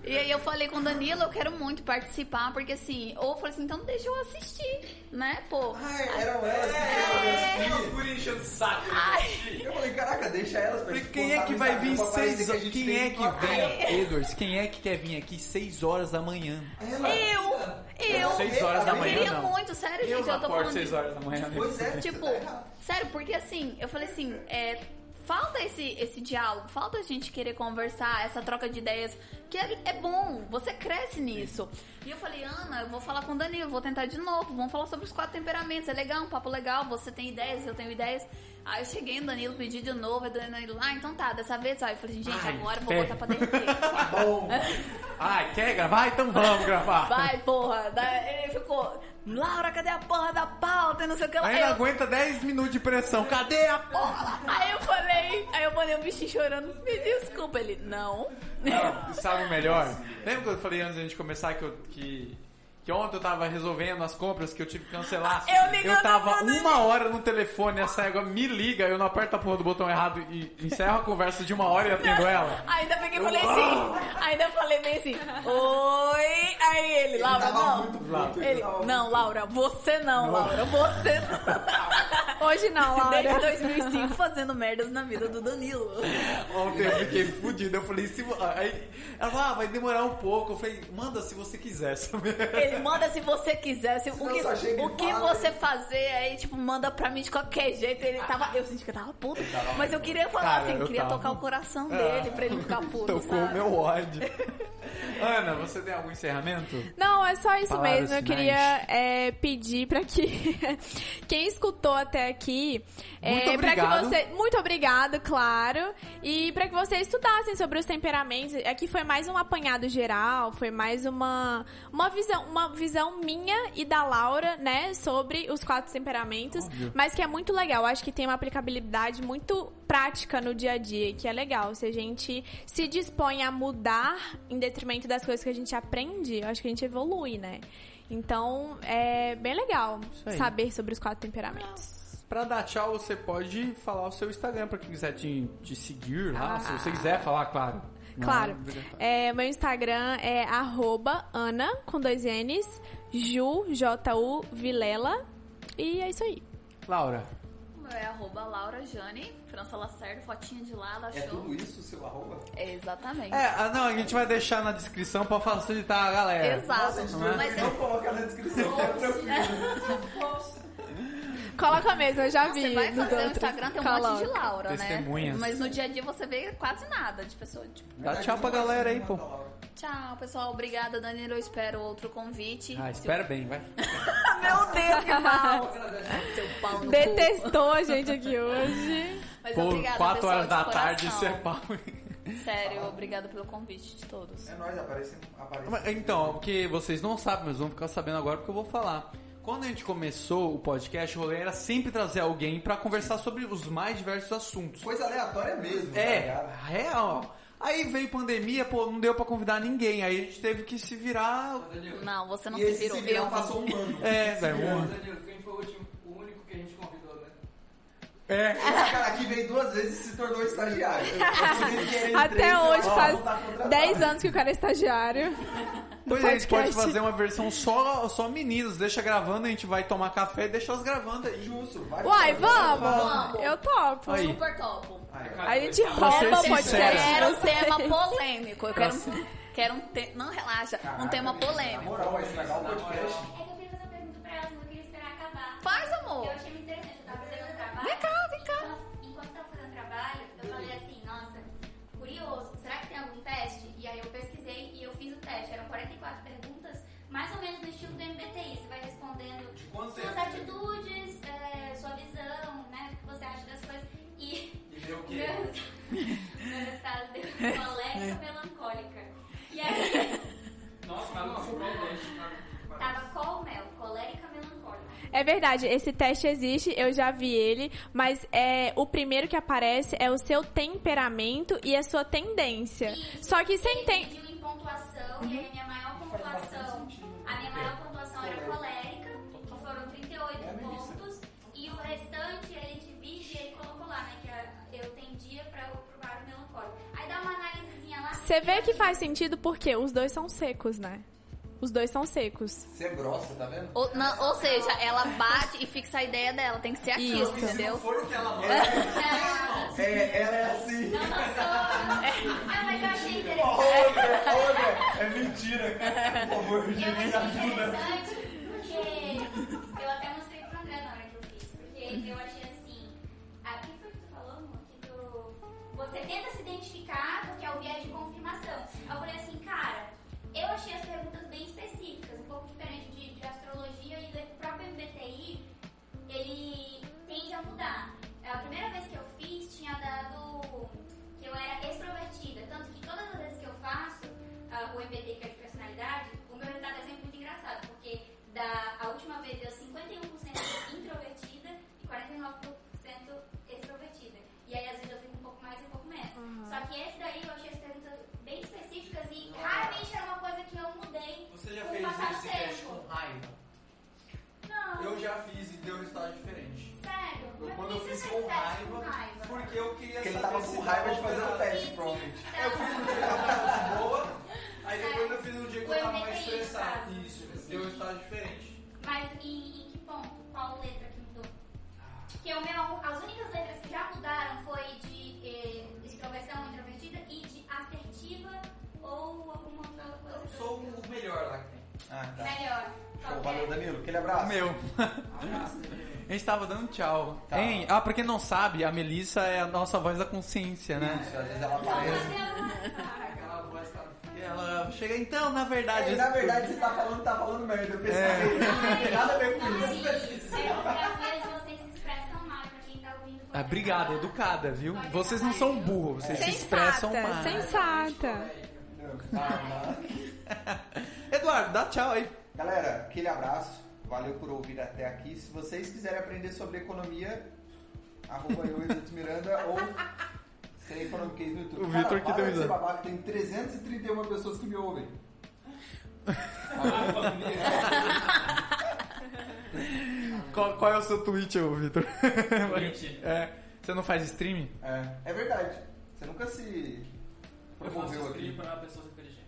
E aí eu falei com o Danilo, eu quero muito participar, porque assim, ou eu falei assim, então deixa eu assistir, né, pô. Eram elas que Os guri enchendo o saco. Eu falei, caraca, deixa elas pra gente Quem é postar que no vai Instagram vir pra parecer 6 que a horas? gente Quem tem é que uma- vem? Edwards, quem é que quer vir aqui 6 horas da manhã? Eu 6 horas da manhã, queria não. muito, sério, Eu gente, não eu tô acordo falando 6 horas da manhã. Pois é. Tipo, você tá errado. sério, porque assim, eu falei assim, falta esse diálogo, falta a gente querer conversar, essa troca de ideias, que é bom, você cresce nisso. E eu falei, Ana, eu vou falar com o Danilo, vou tentar de novo, vamos falar sobre os 4 temperamentos, é legal, um papo legal, você tem ideias, eu tenho ideias. Aí eu cheguei no Danilo, pedi de novo, aí o Danilo, então tá, dessa vez, aí eu falei, gente, Ai, agora eu vou fé. botar pra derreter. Bom, Ai, quer gravar? Então vamos gravar. Vai, porra. Daí ele ficou, Laura, cadê a porra da pauta? E não sei o que lá. Ainda Aí eu- aguenta 10 minutos de pressão. Cadê a porra? Aí eu mandei um bichinho chorando. Me desculpa, ele, não. Não, sabe o melhor? Lembra que eu falei antes da gente começar que ontem eu tava resolvendo as compras que eu tive que cancelar? Eu ligando tava pro Danilo. 1 hora no telefone, essa égua me liga, eu não aperto a porra do botão errado e encerro a conversa de 1 hora e atendo ela. Ainda peguei e falei assim. Ainda falei bem assim. Oi. Aí ele, Laura, tava não. muito puto, Ele, tava não, Laura, você não, Laura, você não. Hoje não, Desde Laura. 2005 fazendo merdas na vida do Danilo. Ontem eu fiquei fudido, eu falei, aí ela falou, vai demorar um pouco. Eu falei, manda se você quiser, sabe? Ele manda se você quiser. Se, Senão só chega e o que fala. você fazer aí, tipo, manda pra mim de qualquer jeito. Ele tava. Eu senti que eu tava puto. Mas eu queria falar Cara, assim, eu queria tava. tocar o coração dele pra ele não ficar puto. Tocou o sabe? meu ódio. Ana, você tem algum encerramento? Não, é só isso Palavras mesmo. Eu finais. queria pedir pra que quem escutou até aqui, Muito pra que obrigado. você, muito obrigado, claro, e pra que vocês estudassem sobre os temperamentos. Aqui foi mais um apanhado geral, foi mais uma visão minha e da Laura, né, sobre os 4 temperamentos, Óbvio. mas que é muito legal. Acho que tem uma aplicabilidade muito prática no dia a dia, que é legal. Se a gente se dispõe a mudar em detrimento das coisas que a gente aprende, eu acho que a gente evolui, né? Então, é bem legal Isso aí. saber sobre os 4 temperamentos. Pra dar tchau, você pode falar o seu Instagram pra quem quiser te seguir lá. Se você quiser falar, claro. Não Claro. é obrigatório. Meu Instagram é @Ana, com 2 N's, Ju, J-U, Vilela. E é isso aí. Laura. O meu é @laurajane, França Lacerda, fotinha de lado, achou? É tudo isso o seu arroba? Exatamente. Não, a gente vai deixar na descrição pra facilitar a galera. Exato. Mas não coloca na descrição, que é tranquilo. Coloca mesmo, eu já vi. Você vai nos fazer o outros. Instagram, tem um Coloca. monte de Laura, Testemunhas. né? Mas no dia a dia você vê quase nada de pessoa, tipo... Dá tchau pra galera aí, pô. Tchau, pessoal. Obrigada, Danilo. Eu espero outro convite. Espera bem, vai. Meu Deus, que mal. Seu pau no cu. Detestou a gente aqui hoje. Mas Pô, obrigada, 4 pessoal, horas de da coração. tarde, isso é pau. Sério, obrigada pelo convite de todos. É nóis, aparece. Então, porque vocês não sabem, mas vão ficar sabendo agora porque eu vou falar. Quando a gente começou o podcast, o rolê era sempre trazer alguém pra conversar sobre os mais diversos assuntos. Coisa aleatória mesmo, tá É, ligado? real. Aí veio pandemia, pô, não deu pra convidar ninguém. Aí a gente teve que se virar. Não, você não E se esse virou. se virar Eu passou um ano. Velho. Danilo, quem foi o único que a gente convidou, né? Esse cara aqui veio 2 vezes e se tornou estagiário. Até hoje faz 10 anos que o cara é estagiário. Pois é, a gente pode podcast. fazer uma versão só meninos, deixa gravando, a gente vai tomar café e deixa elas gravando aí. Justo, vai. Uai, vamos! Vamos. Eu topo. Aí. Super topo. A gente Pra ser rouba o sincero. podcast. Quero um de vocês. tema polêmico. Eu quero um tema... Não, relaxa. Um tema Na polêmico. moral, vai estragar o podcast. É que eu queria fazer uma pergunta pra elas, mas eu queria esperar acabar. Faz, amor. Eu achei muito interessante, eu tava fazendo um trabalho. Vem cá, vem cá. Enquanto eu tava fazendo trabalho, eu falei assim, nossa, curioso, será que tem algum teste? E aí eu pesquisei e eu fiz o teste. Eram 44 perguntas, mais ou menos no estilo do MBTI. Você vai respondendo quanto suas tempo? atitudes, sua visão, né, o que você acha das coisas. E deu o quê? meu resultado deu colérica melancólica. E aí, Nossa, mas não, tava colmel, colérica melancólica. É verdade, esse teste existe, eu já vi ele, mas o primeiro que aparece é o seu temperamento e a sua tendência. Só que sem Ele tem. dividiu em pontuação, e aí a minha maior pontuação era colérica, que foram 38 pontos, e o restante ele divide e ele colocou lá, né, que eu tendia para o lado melancólico. Aí dá uma análisezinha lá. Você vê que faz sentido porque os dois são secos, né? Os dois são secos. Você é grossa, tá vendo? Ou seja, ela bate e fixa a ideia dela. Tem que ser aquilo, Isso. Se não entendeu? for o que ela manda, Não, ela é assim. não sou. Mas eu achei interessante. Olha, é mentira, cara. Por favor, Eu gente, me achei ajuda. interessante porque eu até mostrei pro André na hora que eu fiz. Porque eu achei assim. O que foi que tu falou, amor? Que você tenta se identificar porque é o viés de confirmação. Eu falei assim, cara, eu achei as perguntas bem específicas, um pouco diferente de astrologia, e do próprio MBTI, ele tende a mudar. A primeira vez que eu fiz tinha dado que eu era extrovertida, tanto que todas as vezes que eu faço o MBTI, que é de personalidade, o meu resultado é sempre muito engraçado, porque a última vez deu 51% introvertida e 49% extrovertida. E aí às vezes eu fico um pouco mais e um pouco menos. Só que esse daí eu achei as perguntas bem específicas e raramente era uma coisa que eu mudei. Você já com o fez passar do esse teste tempo. com raiva? Não. Eu já fiz e deu resultado diferente. Sério? Mas Quando por eu que fiz você com fez teste com raiva, porque eu queria Porque ele saber tava se com raiva de tava fazer o alterado. teste, provavelmente. Eu fiz no dia que eu tava de boa, aí depois eu fiz no dia que O eu tava mais MBTI, estressado. sabe? Isso, deu resultado diferente. Mas em que ponto? Qual letra que mudou? Porque as únicas letras que já mudaram foi de extroversão introvertida e de assertiva ou alguma outra coisa. Eu sou o melhor lá que tem. Ah, tá. Melhor. Show, valeu, Danilo. Aquele abraço. Meu. A gente tava dando tchau. Tá. Hein? Pra quem não sabe, a Melissa é a nossa voz da consciência, né? Isso, às vezes ela aparece. Aquela voz tá... E ela chega, então, na verdade... Na verdade, você tá falando merda. Eu pensei, não tem nada a ver com isso. Às vezes vocês se expressam mal pra quem tá ouvindo. Obrigada, educada, viu? Vocês não são burros, vocês se expressam mal. Sensata. Eduardo, dá tchau aí. Galera, aquele abraço. Valeu por ouvir até aqui. Se vocês quiserem aprender sobre economia, @eu, Vitor Miranda, ou Ser Economiquez no YouTube. O Vitor que para deu de ser risada. babaca, tem 331 pessoas que me ouvem. Qual é o seu tweet, ô, Vitor? Tweet? Você não faz streaming? É verdade. Você nunca se Eu faço promoveu stream aqui. para pessoas inteligentes.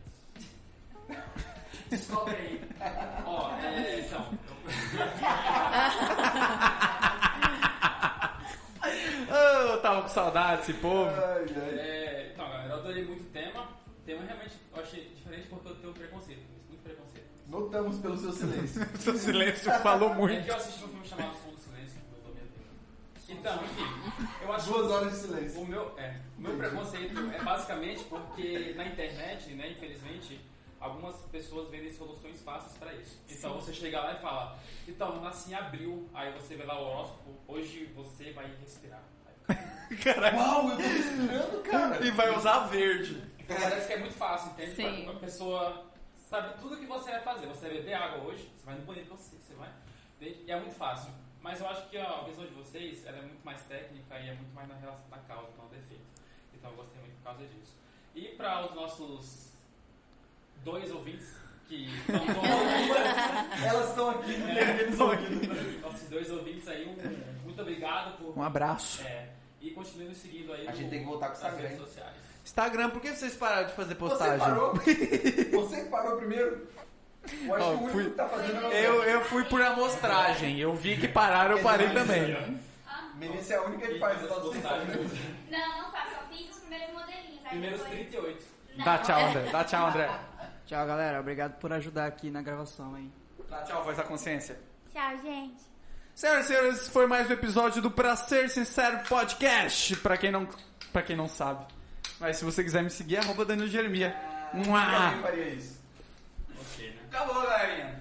Descobre aí. Ó, então. saudade desse povo. Então, galera, eu adorei muito o tema. O tema realmente eu achei diferente porque eu tenho preconceito. Muito preconceito. Notamos pelo seu silêncio. Seu silêncio falou É muito. que eu assisti um filme chamado Som do Silêncio, eu tô meio tempo. Então, enfim, eu acho 2 horas de silêncio. o meu preconceito é basicamente porque na internet, né, infelizmente, algumas pessoas vendem soluções fáceis pra isso. Então você chega lá e fala, então, eu nasci em abril, aí você vê lá o horóscopo, hoje você vai respirar. Caralho. Uau, eu tô respirando, cara. E vai usar verde. Então parece que é muito fácil, entende? Sim. A pessoa sabe tudo que você vai fazer. Você vai beber água hoje, você vai no banheiro, você vai. E é muito fácil. Mas eu acho que a visão de vocês ela é muito mais técnica e é muito mais na relação da causa, não do defeito. Então eu gostei muito por causa disso. E para os nossos 2 ouvintes que estão ouvindo, Elas estão aqui, eles ouvindo. nossos 2 ouvintes aí, muito obrigado por. Um abraço. E continue nos seguindo aí A gente tem que voltar com o nas Instagram, redes hein? sociais. Instagram, por que vocês pararam de fazer Você postagem? parou? Você que parou primeiro? Eu acho Ó, que o único que tá fazendo Eu fui por amostragem. Eu vi que pararam, eu parei também. Melissa é a única que faz essa postagem. Não faço. Eu fiz os primeiros modelinhos. Aí Primeiros depois... 38. Dá tchau, André. Dá tchau, André. Tchau, galera. Obrigado por ajudar aqui na gravação, hein? Dá tchau, voz da consciência. Tchau, gente. Senhoras e senhores, esse foi mais um episódio do Pra Ser Sincero Podcast. Pra quem não sabe. Mas se você quiser me seguir, @Danilo Jeremia. Ninguém faria isso. Ok, né? Acabou, galerinha.